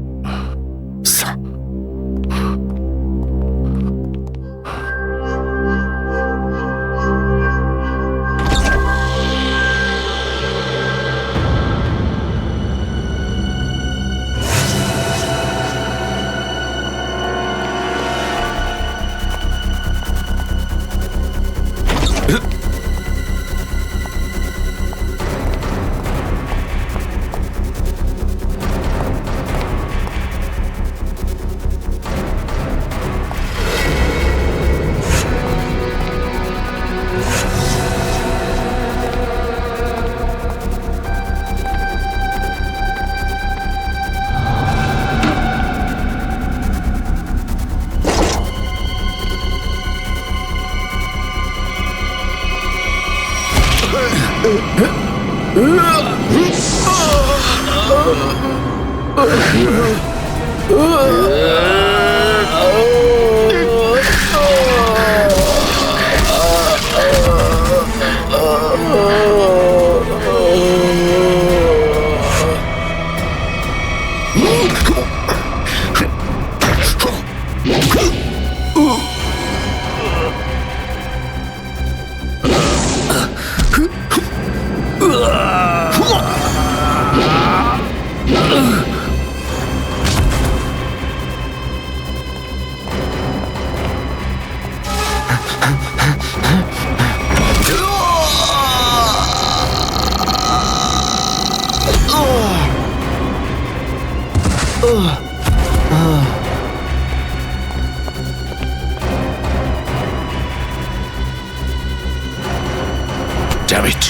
Damn it.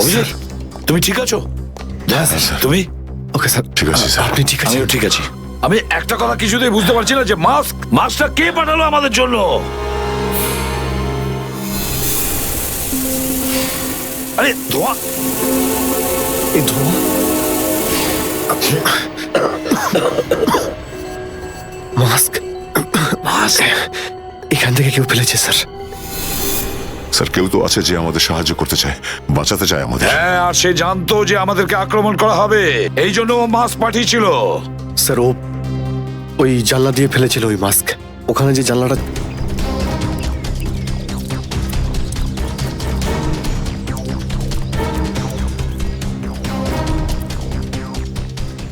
অভিজিৎ, তুমি ঠিক আছো? তুমি? ওকে স্যার, ঠিক আছে স্যার। আপনি ঠিক আছে? আমিও ঠিক আছি। আমি একটা কথা কিছুতেই বুঝতে পারছি না যে মাস্কটা কে পাঠালো আমাদের জন্য? আরে ধোঁয়া, এই ধোঁয়া, মাস্ক এখান থেকে কেউ ফেলেছে স্যার। স্যার, কেউ তো আছে যে আমাদের সাহায্য করতে চায়, বাঁচাতে চায় আমাদের। হ্যাঁ, আর সে জানতো যে আমাদেরকে আক্রমণ করা হবে, এই জন্য ও মাস্ক পাঠিয়েছিল। স্যার, ও ওই জানলা দিয়ে ফেলেছিল ওই মাস্ক। ওখানে যে জানলাটা,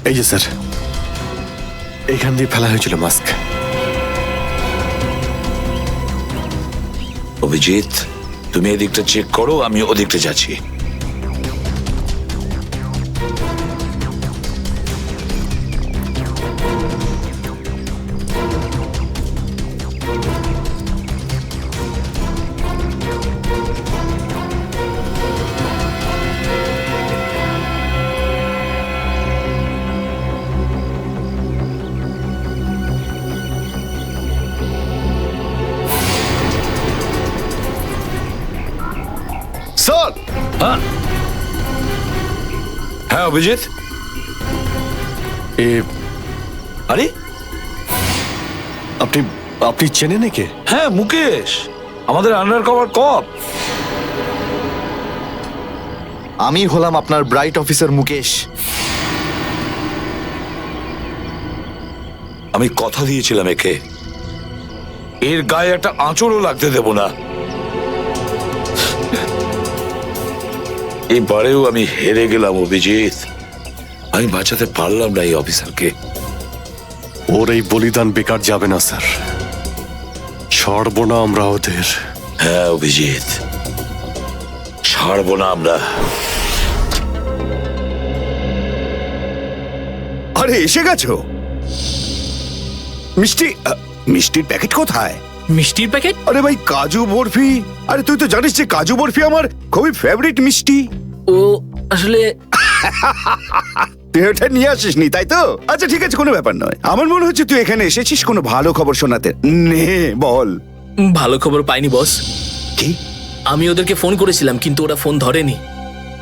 এই যে স্যার, এইখান দিয়ে ফেলা হয়েছিল মাস্ক। অভিজিৎ, তুমি এদিকটা চেক করো, আমি ওদিকটা যাচ্ছি। স্যার, হ্যাঁ অভিজিৎ, আরে আপনি আপনি চেনেন একে? হ্যাঁ, মুকেশ, আমাদের আন্ডার কভার কপ। আমি হলাম আপনার ব্রাইট অফিসার মুকেশ। আমি কথা দিয়েছিলাম একে, এর গায়ে একটা আঁচড়ও লাগতে দেব না। এবারেও আমি হেরে গেলাম অভিজিৎ। আমি বাঁচাতে পারলাম না এই অফিসারকে। ওর এই বলিদান বেকার যাবে না স্যার, ছাড়বো না আমরা ওদের। হ্যাঁ অভিজিৎ, ছাড়বো না আমরা। আরে এসে গেছো? মিষ্টির প্যাকেট কোথায়? মিষ্টির প্যাকেট? আরে ভাই, কাজু বরফি। আরে তুই তো জানিস যে কাজু বরফি আমার খুবই ফেভারিট মিষ্টি। ও আসলে তুই ওটা নিয়ে আসিসনি, তাই তো? আচ্ছা ঠিক আছে, কোনো ব্যাপার নয়। আমার মনে হচ্ছে তুই এখানে এসেছিস কোনো ভালো খবর শোনাতে। নে বল। ভালো খবর পাইনি বস। কি? আমি ওদেরকে ফোন করেছিলাম কিন্তু ওরা ফোন ধরেনি।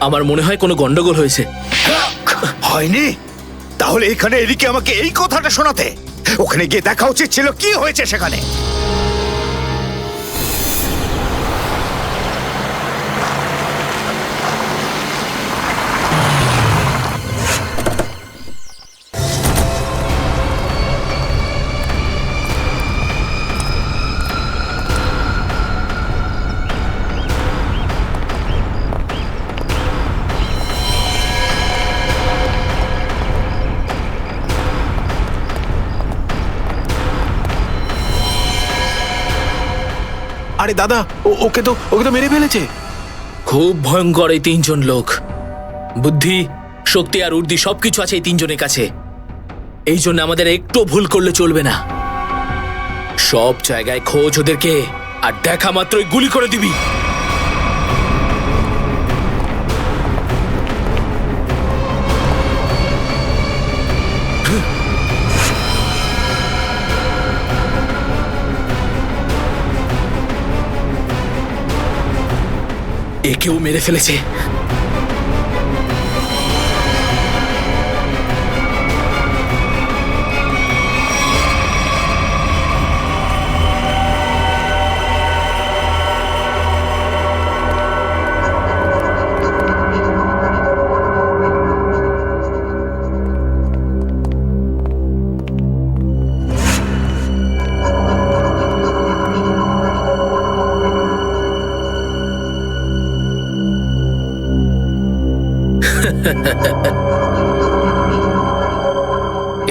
আমার মনে হয় কোনো গন্ডগোল হয়েছে। হয়নি? তাহলে এখানে এদিকে আমাকে এই কথাটা শোনাতে? ওখানে গিয়ে দেখা উচিত ছিল কি হয়েছে সেখানে। আরে দাদা, ওকে তো মেরে ফেলেছে। খুব ভয়ঙ্কর এই তিনজন লোক। বুদ্ধি, শক্তি আর উর্দি সবকিছু আছে এই তিনজনের কাছে। এই জন্য আমাদের একটু ভুল করলে চলবে না। সব জায়গায় খোঁজ ওদেরকে, আর দেখা মাত্রই গুলি করে দিবি। একেও মেরে ফেলেছে।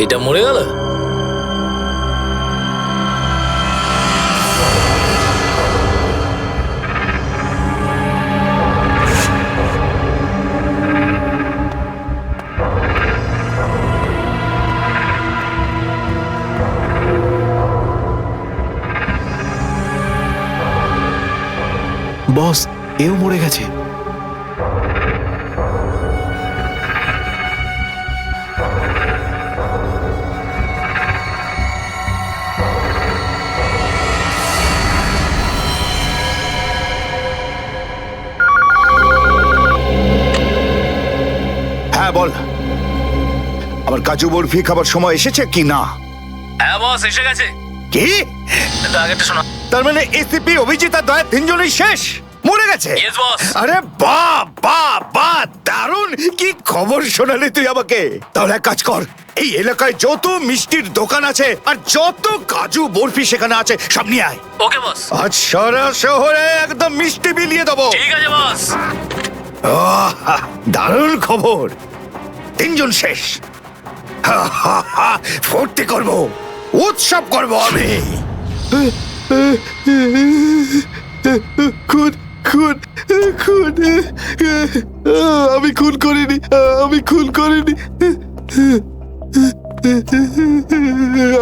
এটা মরে গেল। বস, এও মরে গেছে। হ্যাঁ বল, আমার কাজু বরফি খাবার সময় এসেছে কি না? হ্যাঁ বস, এসে গেছে। কি? আগেরটা শোনা। তার মানে এসিপি, অভিজিৎ আর দয়া তিনজনই শেষ, মরে গেছে? Yes, boss. আরে বাহ বাহ বাহ, দারুণ! কি খবর শোনালি তুই আমাকে। তাহলে এক কাজ কর, এই এলাকায় যত মিষ্টির দোকান আছে আর যত কাজু বরফি সেখানে আছে সব নিয়ে আয়। ওকে বস। আজ সারা শহরে একদম মিষ্টি বিলিয়ে দেবো। ঠিক আছে বস। দারুণ খবর, তিনজন শেষ। ফুর্তি করব, উৎসব করব আমি। খুন খুন খুন, আমি খুন করিনি, আমি খুন করিনি,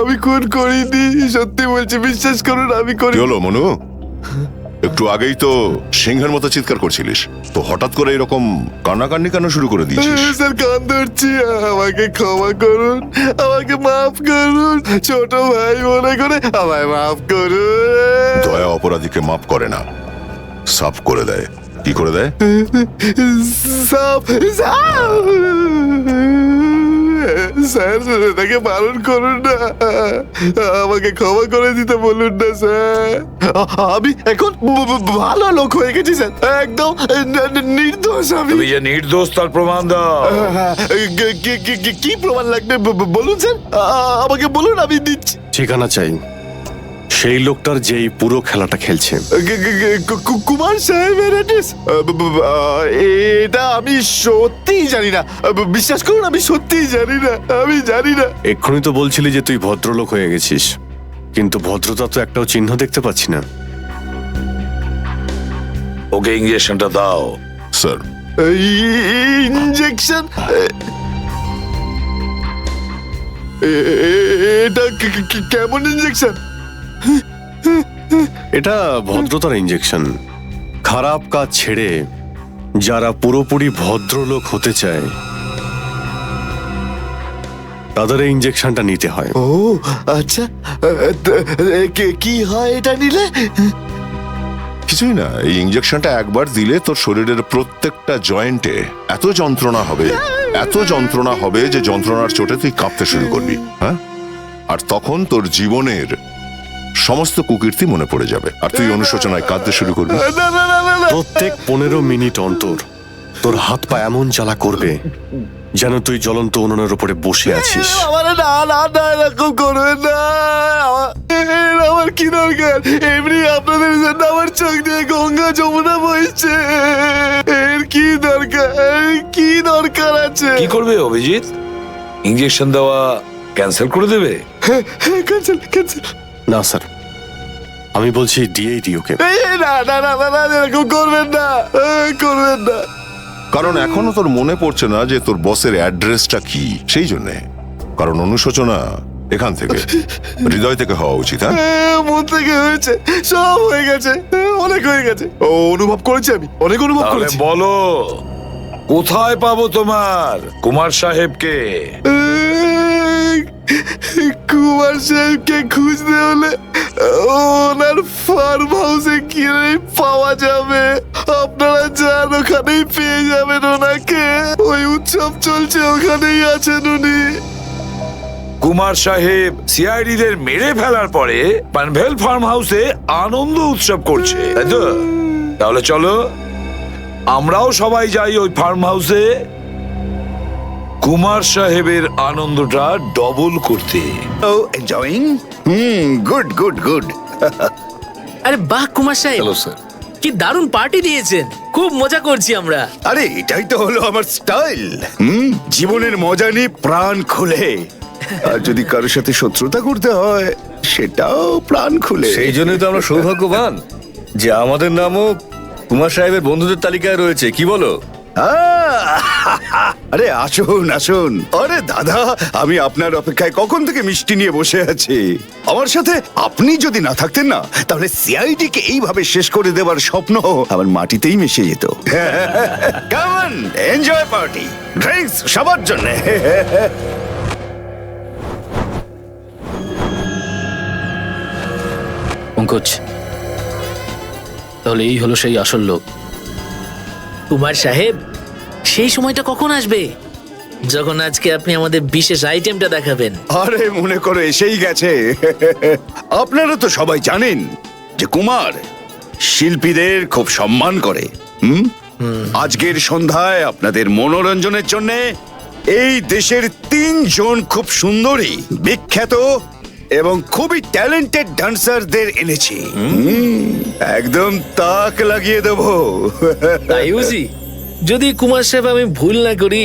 আমি খুন করিনি, সত্যি বলছি, বিশ্বাস করুন আমি কি করি। হলো মনু? একটু আগেই তো সিংহের মতো চিৎকার করছিলিস, তো হঠাৎ করে এরকম কান্নাকান্নি কেন শুরু করে দিয়েছিস? স্যার, কান ধরছি, আমাকে ক্ষমা করুন, আমাকে মাফ করুন, ছোট ভাই মনে করে আমায় মাফ করুন। দয়া অপরাধীকে মাফ করে না, সাফ করে দেয়। কি করে দেয়? সাফ সাফ। স্যার, তাকে বারণ করুন না, আমাকে ক্ষমা করে দিতে বলুন না স্যার। আমি এখন ভালো লোক হয়ে গেছি স্যার, একদম নির্দোষ আমি। তুমি যে নির্দোষ তার প্রমাণ দাও। কি প্রমাণ লাগবে বলুন স্যার, আমাকে বলুন, আমি দিচ্ছি। ঠিকানা চাই সেই লোকটার যেই পুরো খেলাটা খেলছে। কুমার সাহেবের অ্যাড্রেস? এটা আমি সত্যিই জানি না, বিশ্বাস করুন, আমি সত্যিই জানি না, আমি জানি না। এক্ষুনি তো বলছিলি যে তুই ভদ্রলোক হয়ে গেছিস, কিন্তু ভদ্রতা তো একটাও চিহ্ন দেখতে পাচ্ছি না। ওকে ইঞ্জেকশনটা দাও। Sir, injection? এটা কেমন ইঞ্জেকশন? এটা ভদ্রতার ইঞ্জেকশন। খারাপ কাজ ছেড়ে যারা পুরোপুরি ভদ্রলোক হতে চায় তাদের এই ইঞ্জেকশনটা নিতে হয়। ও আচ্ছা, কি হয় এটা নিলে? কিছুই না, এই ইঞ্জেকশনটা একবার দিলে তোর শরীরের প্রত্যেকটা জয়েন্টে এত যন্ত্রণা হবে, এত যন্ত্রণা হবে যে যন্ত্রণার চোটে তুই কাঁপতে শুরু করবি। হ্যাঁ, আর তখন তোর জীবনের সমস্ত কুকীর্তি মনে পড়ে যাবে, আর তুই অনুশোচনায় কাঁদতে শুরু করবি। প্রত্যেক 15 মিনিট অন্তর তোর হাত পা এমন জ্বালা করবে যেন তুই জ্বলন্ত উনুনের উপরে বসে আছিস। আমার না না না, এরকম করবেন না, আমার কি দরকার? এমনি আপনাদের জন্য আমার চোখ দিয়ে গঙ্গা যমুনা বইছে, এর কি দরকার? কি দরকার আছে? কি করবে অভিজিৎ? ইঞ্জেকশন দেওয়া ক্যান্সেল করে দেবে? Cancel cancel. না স্যার, আমি বলছি দিয়েই দিই ওকে। না না না না, এরকম করবেন না, করবেন না। কারণ এখনো তোর মনে পড়ছে না যে তোর বসের অ্যাড্রেসটা কি, সেই জন্যে। কারণ অনুশোচনা এখান থেকে হৃদয় থেকে হওয়া উচিত। হ্যাঁ, মন থেকে হয়েছে, সব হয়ে গেছে, অনেক হয়ে গেছে। ও অনুভব করেছি, আমি অনেক অনুভব তাহলে করেছি। বলো, কোথায় পাবো তোমার কুমার সাহেবকে? কুমার সাহেবকে খুঁজতে হলে ওনার ফার্ম হাউসে গিয়ে পাওয়া যাবে। আপনারা যান, ওখানেই পেয়ে যাবেন ওনাকে। ওই উৎসব চলছে, ওখানেই আছেন উনি। কুমার সাহেব সিআইডি দের মেরে ফেলার পরে পানভেল ফার্ম হাউসে আনন্দ উৎসব করছে, তাই তো? তাহলে চলো আমরাও সবাই যাই ওই ফার্ম হাউসে কুমার সাহেবের আনন্দটা ডবল করতে। ও এনজয়িং। Good good good. আরে বাহ কুমার সাহেব, হ্যালো স্যার। কি দারুণ পার্টি দিয়েছেন, খুব মজা করছি আমরা। আরে এটাই তো হলো আমার স্টাইল। জীবনের মজা নিয়ে প্রাণ খুলে, আর যদি কারোর সাথে শত্রুতা করতে হয় সেটাও প্রাণ খুলে। সেই জন্যই তো আমরা সৌভাগ্যবান যে আমাদের নামও কুমার সাহেবের বন্ধুদের তালিকায় রয়েছে, কি বলো? আরে আসুন আসুন। আরে দাদা, আমি আপনার অপেক্ষায় কখন থেকে মিষ্টি নিয়ে বসে আছি। আমার সাথে আপনি যদি না থাকতেন না, তাহলে সিআইডি কে এইভাবে শেষ করে দেওয়ার স্বপ্ন আমার মাটিতেই মিশে যেত। Come on, enjoy party, drinks সবার জন্য। পঙ্কজ, তাহলে এই হলো সেই আসল লোক। কুমার সাহেব, সেই সময়টা কখন আসবে যখন আজকে আপনি আমাদের বিশেষ আইটেমটা দেখাবেন? আরে মনে করো এসেই গেছে। আপনারা তো সবাই জানেন যে কুমার শিল্পীদের খুব সম্মান করে। আজকের সন্ধ্যায় আপনাদের মনোরঞ্জনের জন্য এই দেশের 3 জন খুব সুন্দরী, বিখ্যাত এবং খুবই ট্যালেন্টেড ডান্সারদের এনেছি। একদম তাক লাগিয়ে দেবো। তাই বুঝি? যদি কুমার সাহেব আমি ভুল না করি,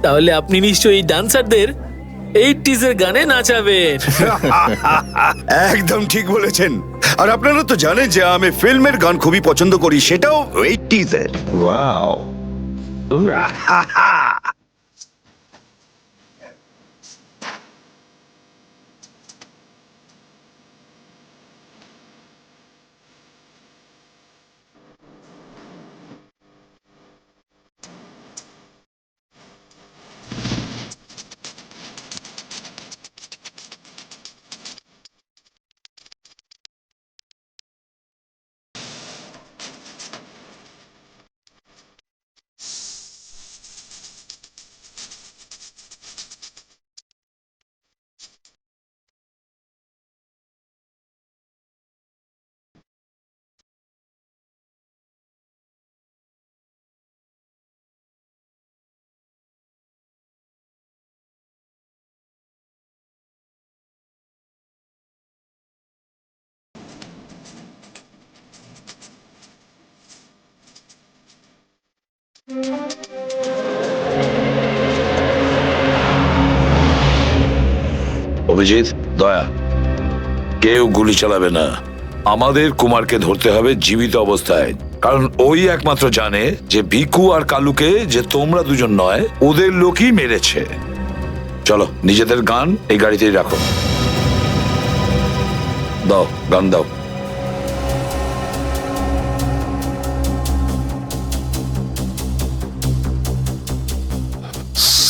তাহলে আপনি নিশ্চয়ই এই ডান্সারদের 80s এর গানে নাচাবেন। একদম ঠিক বলেছেন। আর আপনারা তো জানেন যে আমি ফিল্মের গান খুবই পছন্দ করি, সেটাও 80s এর। ওয়াও। অভিজিৎ, দয়া, কেউ গুলি চালাবে না। আমাদের কুমারকে ধরতে হবে জীবিত অবস্থায়, কারণ ওই একমাত্র জানে যে ভিকু আর কালুকে যে তোমরা দুজন নয়, ওদের লোকই মেরেছে। চলো, নিজেদের গান এই গাড়িতেই রাখো। দাও, গান দাও।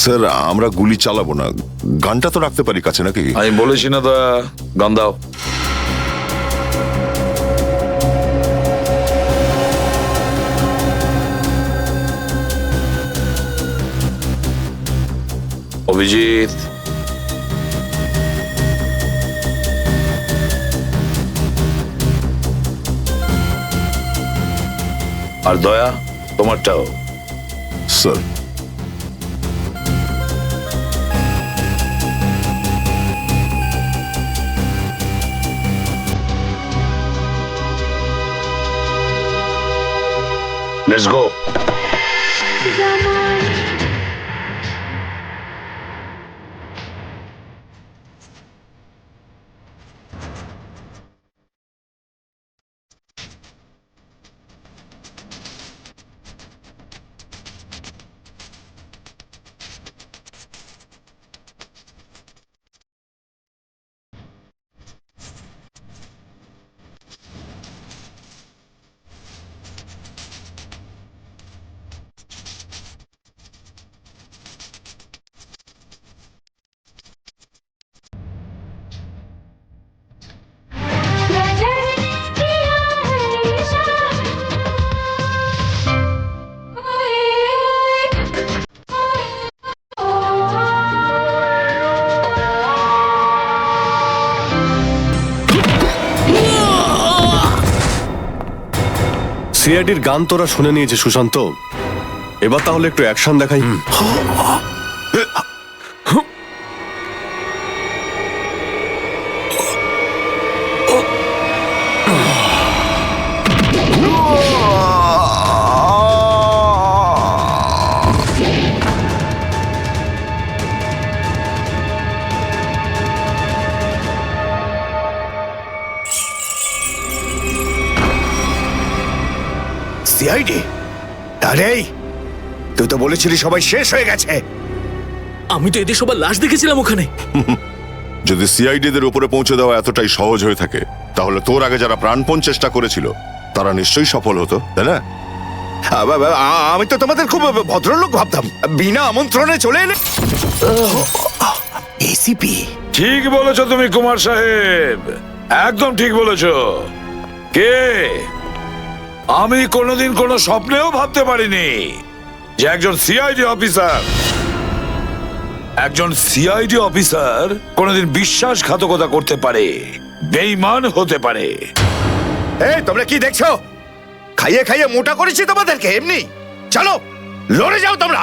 স্যার আমরা গুলি চালাবো না, গানটা তো রাখতে পারি কাছে নাকি? আমি বলেছি না দয়া, গান দাও। অভিজিৎ, আর দয়া তোমারটাও। Sir Let's go. সিআইডির গান তোরা শুনে নিয়েছে সুশান্ত, এবার তাহলে একটু অ্যাকশন দেখাই। সিআইডি? আরে তুই তো বলেছিলি সবাই শেষ হয়ে গেছে। আমি তো এদের সবার লাশ দেখেছিলাম ওখানে। যদি সিআইডিদের উপরে পৌঁছে দেওয়া এতটাই সহজ হয়ে থাকে, তাহলে তোর আগে যারা প্রাণপণ চেষ্টা করেছিল তারা নিশ্চয়ই সফল হতো, তাই না? আমি তো তোমাদের খুব ভদ্রলোক ভাবতাম, বিনা আমন্ত্রণে চলে এলে। এসিপি? ঠিক বলেছো তুমি কুমার সাহেব, একদম ঠিক বলেছো। কে? আমি কোনোদিন কোনো স্বপ্নেও ভাবতে পারিনি যে একজন সিআইডি অফিসার কোনোদিন বিশ্বাসঘাতকতা করতে পারে, বেঈমান হতে পারে। এই তোমরা কি দেখছো? খাইয়ে খাইয়ে মোটা করেছি তোমাদেরকে এমনি। চলো লড়ে যাও তোমরা।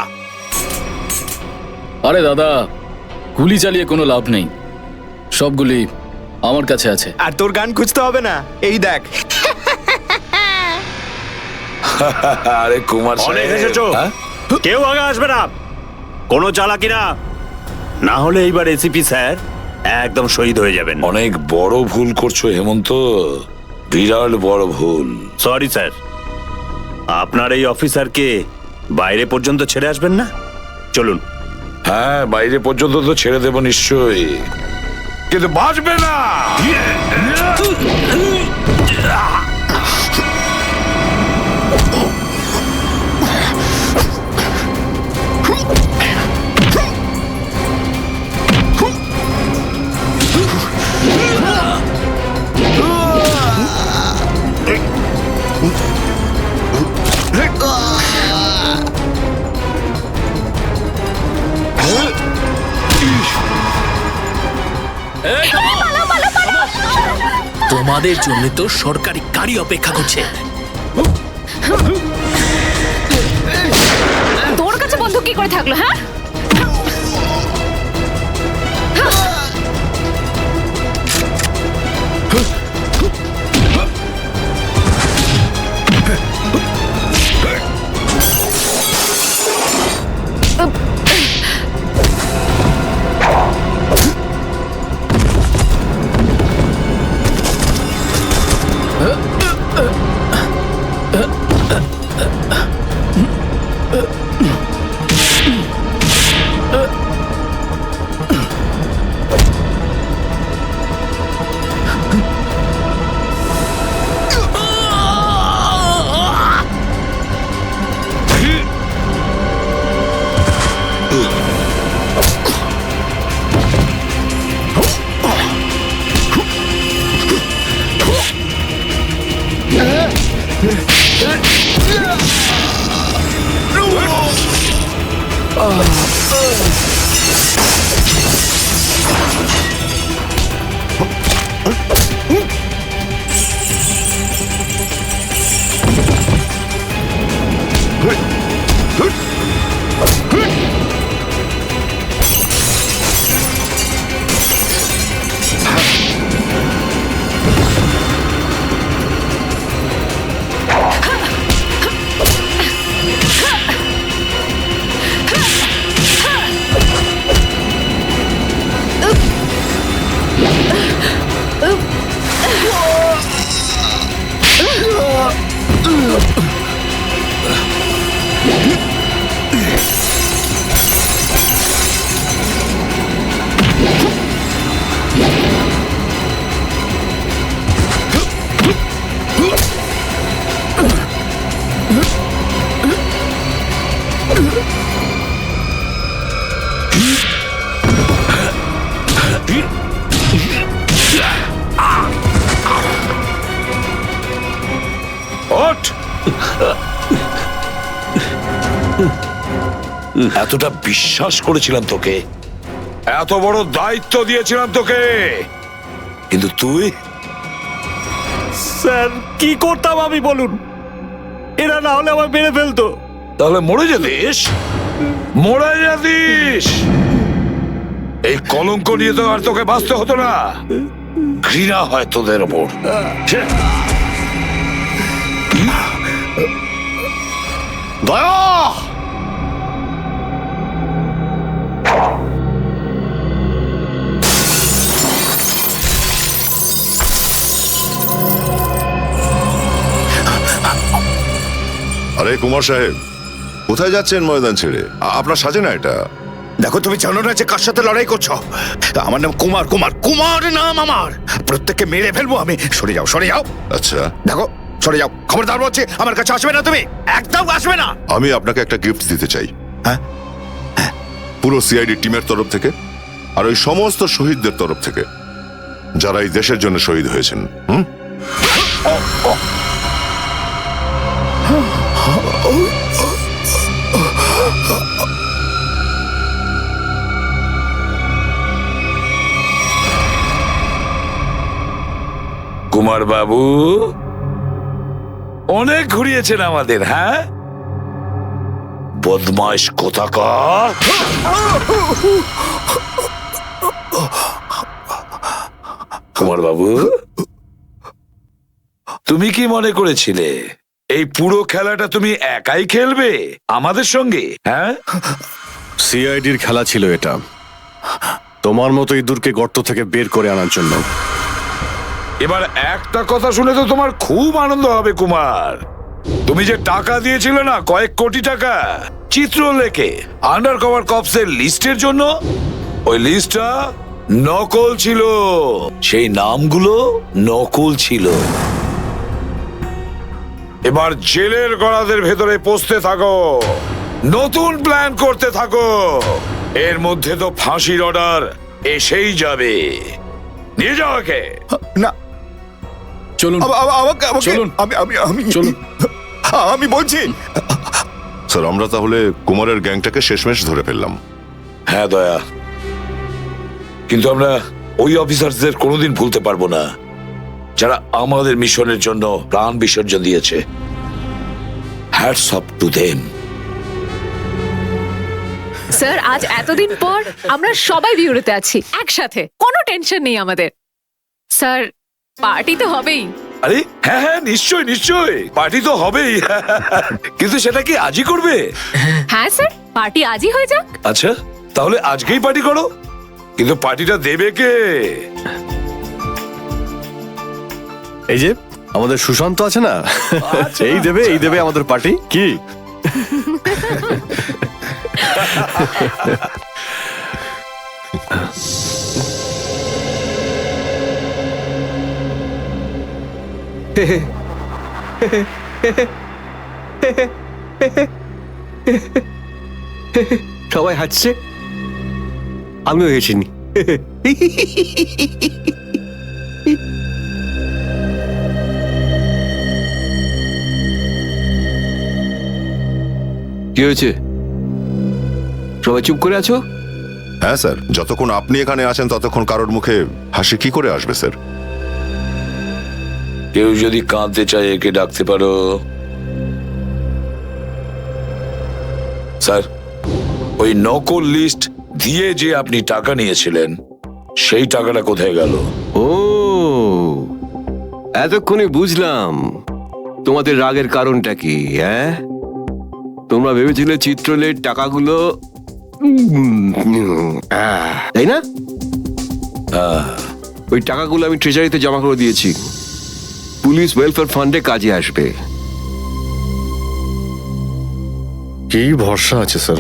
আরে দাদা, গুলি চালিয়ে কোনো লাভ নেই, সবগুলি আমার কাছে আছে। আর তোর গান খুঁজতে হবে না, এই দেখ। আরে কুমার অনেক সাহেব, এসেছো, হ্যাঁ? কেউ আগে আসবে না, কোনো চালাকি না, না হলে এইবার এসিপি স্যার একদম শহীদ হয়ে যাবেন। অনেক বড় ভুল করছো হেমন্ত, বিরাট বড় ভুল। সরি স্যার, আপনার এই অফিসারকে বাইরে পর্যন্ত ছেড়ে আসবেন না? চলুন। হ্যাঁ, বাইরে পর্যন্ত তো ছেড়ে দেবো নিশ্চয়ই, কিন্তু বাঁচবে না। তোমাদের জন্য তো সরকারি গাড়ি অপেক্ষা করছে। তোর কাছে বন্দুক কি করে থাকলো? হ্যাঁ, এতটা বিশ্বাস করেছিলাম তোকে, এত বড় দায়িত্ব দিয়েছিলাম তোকে, কিন্তু তুই। স্যার কি করতাম আমি বলুন? এরা না হলে আমার মেরে ফেলতো। তাহলে মরে যেতিস, মরে যেতিস। এই কলঙ্ক নিয়ে তো আর তোকে বাঁচতে হতো না। ঘৃণা হয় তোদের ওপর। দয়া! আরে কুমার সাহেব, কোথায় যাচ্ছেন ময়দান ছেড়ে? আপনার সাজে না এটা। দেখো, তুমি জানো না যে কার সাথে লড়াই করছো? আমার নাম কুমার, কুমার, কুমার নাম আমার। প্রত্যেককে মেরে ফেলবো আমি। সরে যাও, সরে যাও। আচ্ছা, দেখো, সরে যাও। খবরদার বলছি, আমার কাছে আসবে না তুমি, একদম আসবে না। আমি আপনাকে একটা গিফট দিতে চাই। হ্যাঁ? পুরো সিআইডি টিমের তরফ থেকে আর ওই সমস্ত শহীদদের তরফ থেকে যারা এই দেশের জন্য শহীদ হয়েছেন। কুমার বাবু অনেক ঘুরিয়েছেন আমাদের, হ্যাঁ? বদমাইশ কোথাকার। কুমার বাবু, তুমি কি মনে করেছিলে এই পুরো খেলাটা তুমি একাই খেলবে আমাদের সঙ্গে? হ্যাঁ, সিআইডির খেলা ছিল এটা, তোমার মতো ইঁদুরকে গর্ত থেকে বের করে আনার জন্য। এবার একটা কথা শুনে তো তোমার খুব আনন্দ হবে কুমার। তুমি যে টাকা দিয়েছিলে না, কয়েক কোটি টাকা চিত্রলেখে আন্ডার কভার কপসের লিস্টের জন্য, ওই লিস্টটা নকল ছিল। সেই নামগুলো নকল ছিল। এবার জেলের গড়াদের ভেতরে পৌঁছতে থাকো, নতুন প্ল্যান করতে থাকো। এর মধ্যে তো ফাঁসির অর্ডার এসেই যাবে। নিয়ে যাও একে। না, চলুন চলুন চলুন। আমি বলছি। স্যার, আমরা তাহলে কুমারের গ্যাংটাকে শেষমেশ ধরে ফেললাম। হ্যাঁ দয়া, কিন্তু আমরা ওই অফিসারদের কোনোদিন ভুলতে পারবো না যারা আমাদের মিশনের জন্য প্রাণ বিসর্জন দিয়েছে। Hats off to them. Sir, আজ এতদিন পর আমরা সবাই বিউরোতে আছি একসাথে, কোনো টেনশন নেই আমাদের। স্যার, পার্টি তো হবেই। আরে হ্যাঁ হ্যাঁ, নিশ্চয় নিশ্চয়, পার্টি তো হবেই। কিন্তু সেটা কি আজই করবে? হ্যাঁ স্যার, পার্টি আজই হয়ে যাক। আচ্ছা, তাহলে আজকেই পার্টি করো। কিন্তু পার্টিটা দেবে কে? এই যে আমাদের সুশান্ত আছে না, এই দেবে আমাদের পার্টি। কি সবাই হাসছে, আমিও হেসিনি। কি হয়েছে? সবাই চুপ করে আছো? হ্যাঁ স্যার, যতক্ষণ আপনি এখানে আছেন ততক্ষণ কারোর মুখে হাসি কি করে আসবে স্যার? কেউ যদি কাঁদতে চায় একে ডাকতে পারো। স্যার, ওই নকল লিস্ট দিয়ে যে আপনি টাকা নিয়েছিলেন, সেই টাকাটা কোথায় গেল? ও, এতক্ষণে বুঝলাম তোমাদের রাগের কারণটা কি। হ্যাঁ, তোমরা ভেবেছিলে চিত্রলের টাকাগুলো, তাই না? ওই টাকাগুলো আমি ট্রেজারিতে জমা করে দিয়েছি, পুলিশ ওয়েলফেয়ার ফান্ডে কাজে আসবে। কি ভরসা আছে স্যার?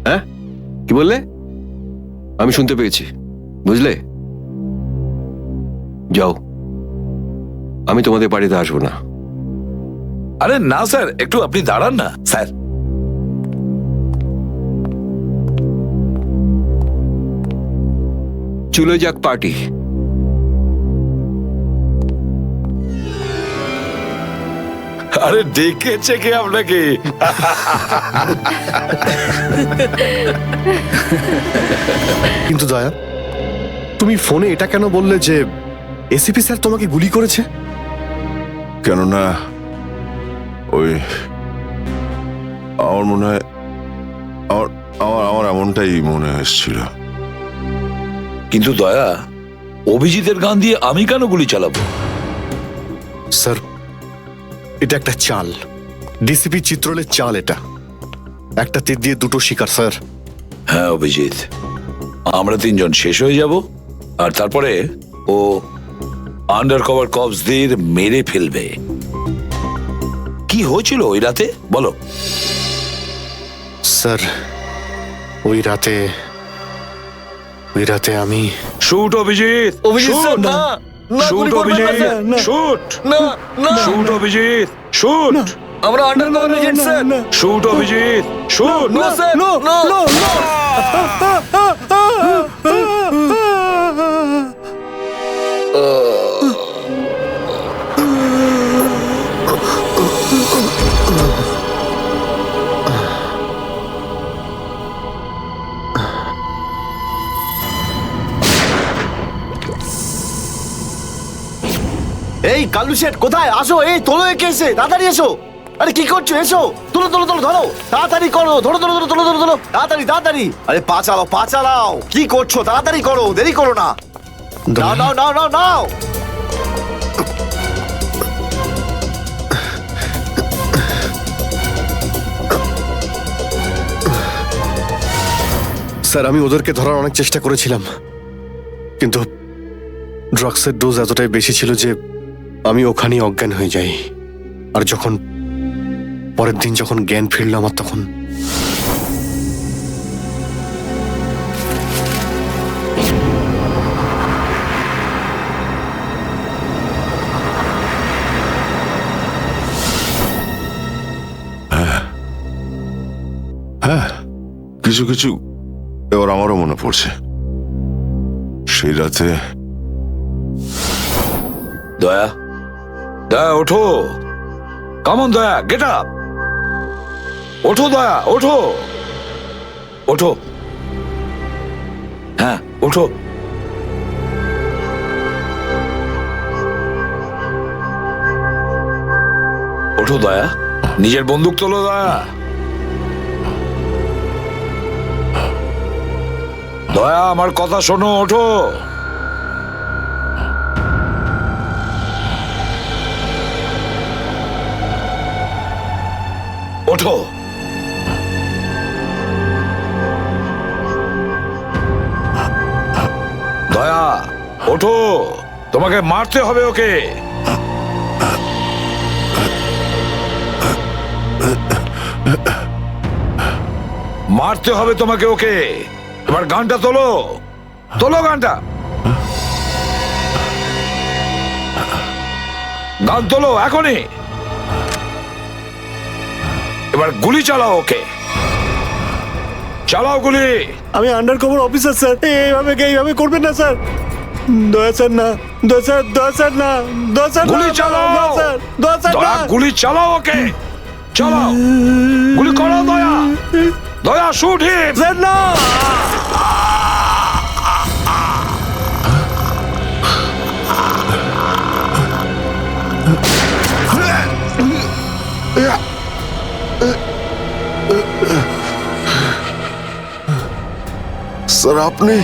হ্যাঁ, কি বললে? আমি শুনতে পেয়েছি, বুঝলে? যাও, আমি তোমাদের বাড়িতে আসবো না। আরে না স্যার, একটু আপনি দাঁড়ান না স্যার। চলে যাক পার্টি। আরে ডেকেছে কে আপনাকে? কিন্তু দয়া, তুমি ফোনে এটা কেন বললে যে এসিপি স্যার তোমাকে গুলি করেছে? কেননা ওই আমার মনে হয় আমার আমার আমার এমনটাই মনে এসেছিল। কিন্তু দয়া, অভিজিতের গান দিয়ে আমি কেন গুলি চালাবো? স্যার, এটা একটা চাল, ডিসিপি চিত্রলের চাল। এটা একটা তীর দিয়ে দুটো শিকার স্যার। হ্যাঁ অভিজিৎ, আমরা তিনজন শেষ হয়ে যাব আর তারপরে ও আন্ডার কভার কপসদের মেরে ফেলবে। কি হয়েছিল ওই রাতে বলো? স্যার, ওই রাতে আমি শুট অভিজিৎ, অভিজিৎ স্যার, না না, শুট গুলি করবেন না, অভিজিৎ, স্যার। শুট, না না, শুট অভিজিৎ, শুট, আমরা under cover agent sir. Shoot Abhijeet, shoot. না স্যার, না না। এই কালু শেঠ কোথায়? আসো, এই তোলো একে, এসে তাড়াতাড়ি এসো। আরে কি করছো? এসো, তোলো তোলো তোলো, ধরো তাড়াতাড়ি করো, ধরো ধরো ধরো, তোলো ধরো ধরো, তাড়াতাড়ি তাড়াতাড়ি। আরে পা চালাও, পা চালাও, কি করছো? তাড়াতাড়ি করো, দেরি করো না। নাও নাও নাও নাও নাও। স্যার, আমি ওদেরকে ধরার অনেক চেষ্টা করেছিলাম, কিন্তু ড্রাগসের ডোজ এতটাই বেশি ছিল যে আমি ওখানেই অজ্ঞান হয়ে যাই। আর যখন পরের দিন যখন জ্ঞান ফিরল আমার, তখন হ্যাঁ, কিছু কিছু এবার আমারও মনে পড়ছে। সেই রাতে দয়া, দয়া ওঠো, কামন দয়া, গেট আপ, ওঠো দয়া, ওঠো, ওঠো, হ্যাঁ ওঠো। ওঠো দয়া, নিজের বন্দুক তোলো দয়া। দয়া আমার কথা শোনো, ওঠো। ওঠো। দয়া ওঠো, তোমাকে মারতে হবে ওকে। মারতে হবে তোমাকে ওকে। এবার গানটা তোলো, তোলো গানটা, গান তোলো এখনই। এবার গুলি চালাও ওকে, চালাও গুলি। আমি আন্ডার কভার অফিসার স্যার, এইভাবে করবেন না স্যার। দয়া স্যার না, দয়া স্যার, দয়া স্যার না, দয়া স্যার, গুলি চালাও, দয়া স্যার দয়া না। গুলি চালাও ওকে, চালাও গুলি করো দয়া, দয়া শুট হিম। স্যার না। স্যার, আপনি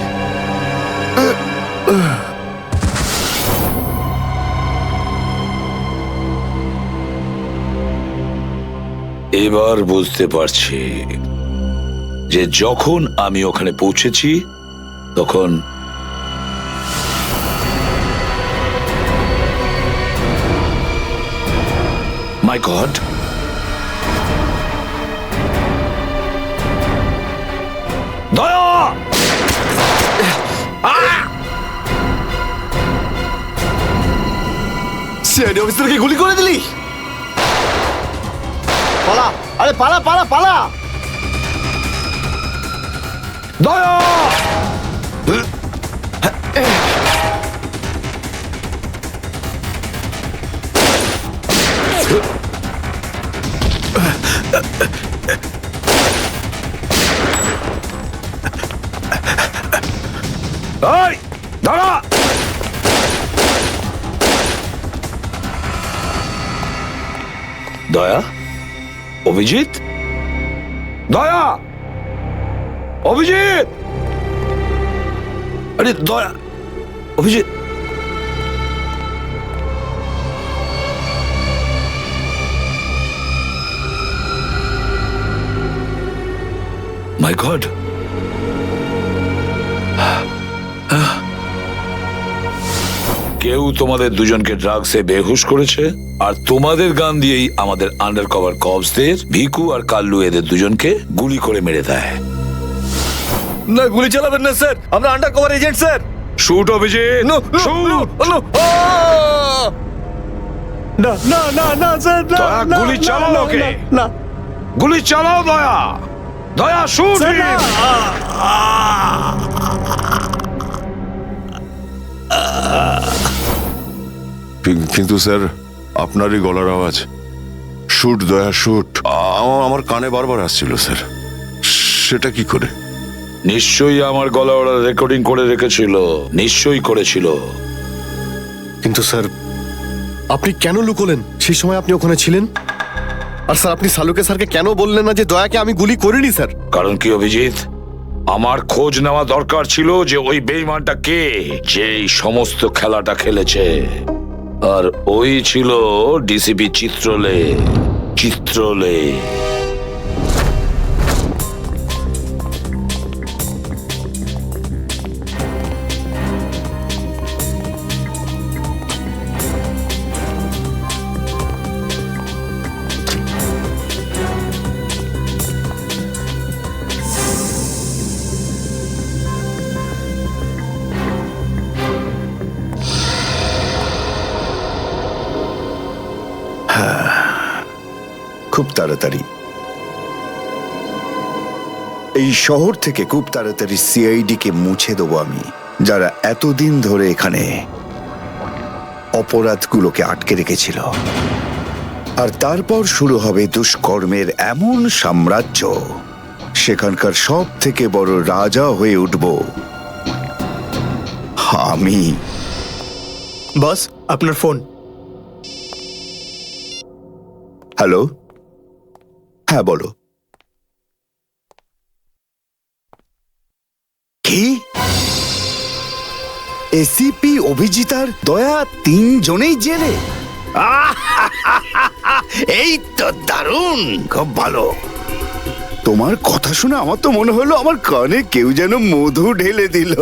এবার বুঝতে পারছি যে যখন আমি ওখানে পৌঁছেছি তখন মাই গড, দয়া, সিআইডি অফিসারকে গুলি করে দিলি? পালা, আরে পালা পালা পালা। দয়া, এই দাঁড়া। দয়া, অভিজিৎ, দয়া, অভিজিৎ, আরে দয়া, অভিজিৎ। মাই গড, কেউ তোমাদের দুজনকে ড্রাগসে বেহুশ করেছে, আর তোমাদের গান দিয়েই আমাদের আন্ডার কভার কপসদের ভিকু আর কাল্লু এদের দুজনকে গুলি করে মেরে দেয়। না, গুলি চালাবেন না স্যার, আমরা under cover agent sir. Shoot Abhijeet, shoot. না না না না স্যার, না, দয়া, না, গুলি না, চালাও না, ওকে। না, গুলি চালাও দয়া, দয়া শুট স্যার, না। কিন্তু স্যার, আপনারই গলার আওয়াজ, শুট দয়া শুট, আমার কানে বারবার আসছিল স্যার। সেটা কি করে? নিশ্চয়ই আমার গলা ওরা রেকর্ডিং করে রেখেছিল, নিশ্চয়ই করেছিল। কিন্তু স্যার, আপনি কেন লুকোলেন? সেই সময় আপনি ওখানে ছিলেন। আর স্যার, আপনি সালুকে স্যারকে কেন বললেন না যে দয়াকে আমি গুলি করিনি স্যার? কারণ কি অভিজিৎ, আমার খোঁজ নেওয়া দরকার ছিল যে ওই বেঈমানটা কে, যে এই সমস্ত খেলাটা খেলেছে। আর ওই ছিল ডিসিপি চিত্রলে। চিত্রলে খুব তাড়াতাড়ি এই শহর থেকে খুব তাড়াতাড়ি সিআইডি কে মুছে দেবো আমি, যারা এতদিন ধরে এখানে অপরাধগুলোকে আটকে রেখেছিল। আর তারপর শুরু হবে দুষ্কর্মের এমন সাম্রাজ্য, সেখানকার সব থেকে বড় রাজা হয়ে উঠব আমি। বস, আপনার ফোন। হ্যালো, হ্যাঁ বলো। কি? এসিপি অভিজিৎ আর দয়া তিনজনেই জেলে? এই তো দারুণ, খুব ভালো। তোমার কথা শুনে আমার তো মনে হলো আমার কানে কেউ যেন মধু ঢেলে দিল।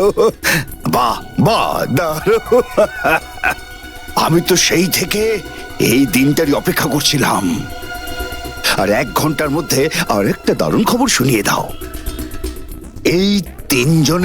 বাহ বাহ, দারুণ। আমি তো সেই থেকে এই দিনটারই অপেক্ষা করছিলাম। আর 1 ঘন্টার মধ্যে আরেকটা দারুণ খবর শুনিয়ে দাও। এই তিনজনে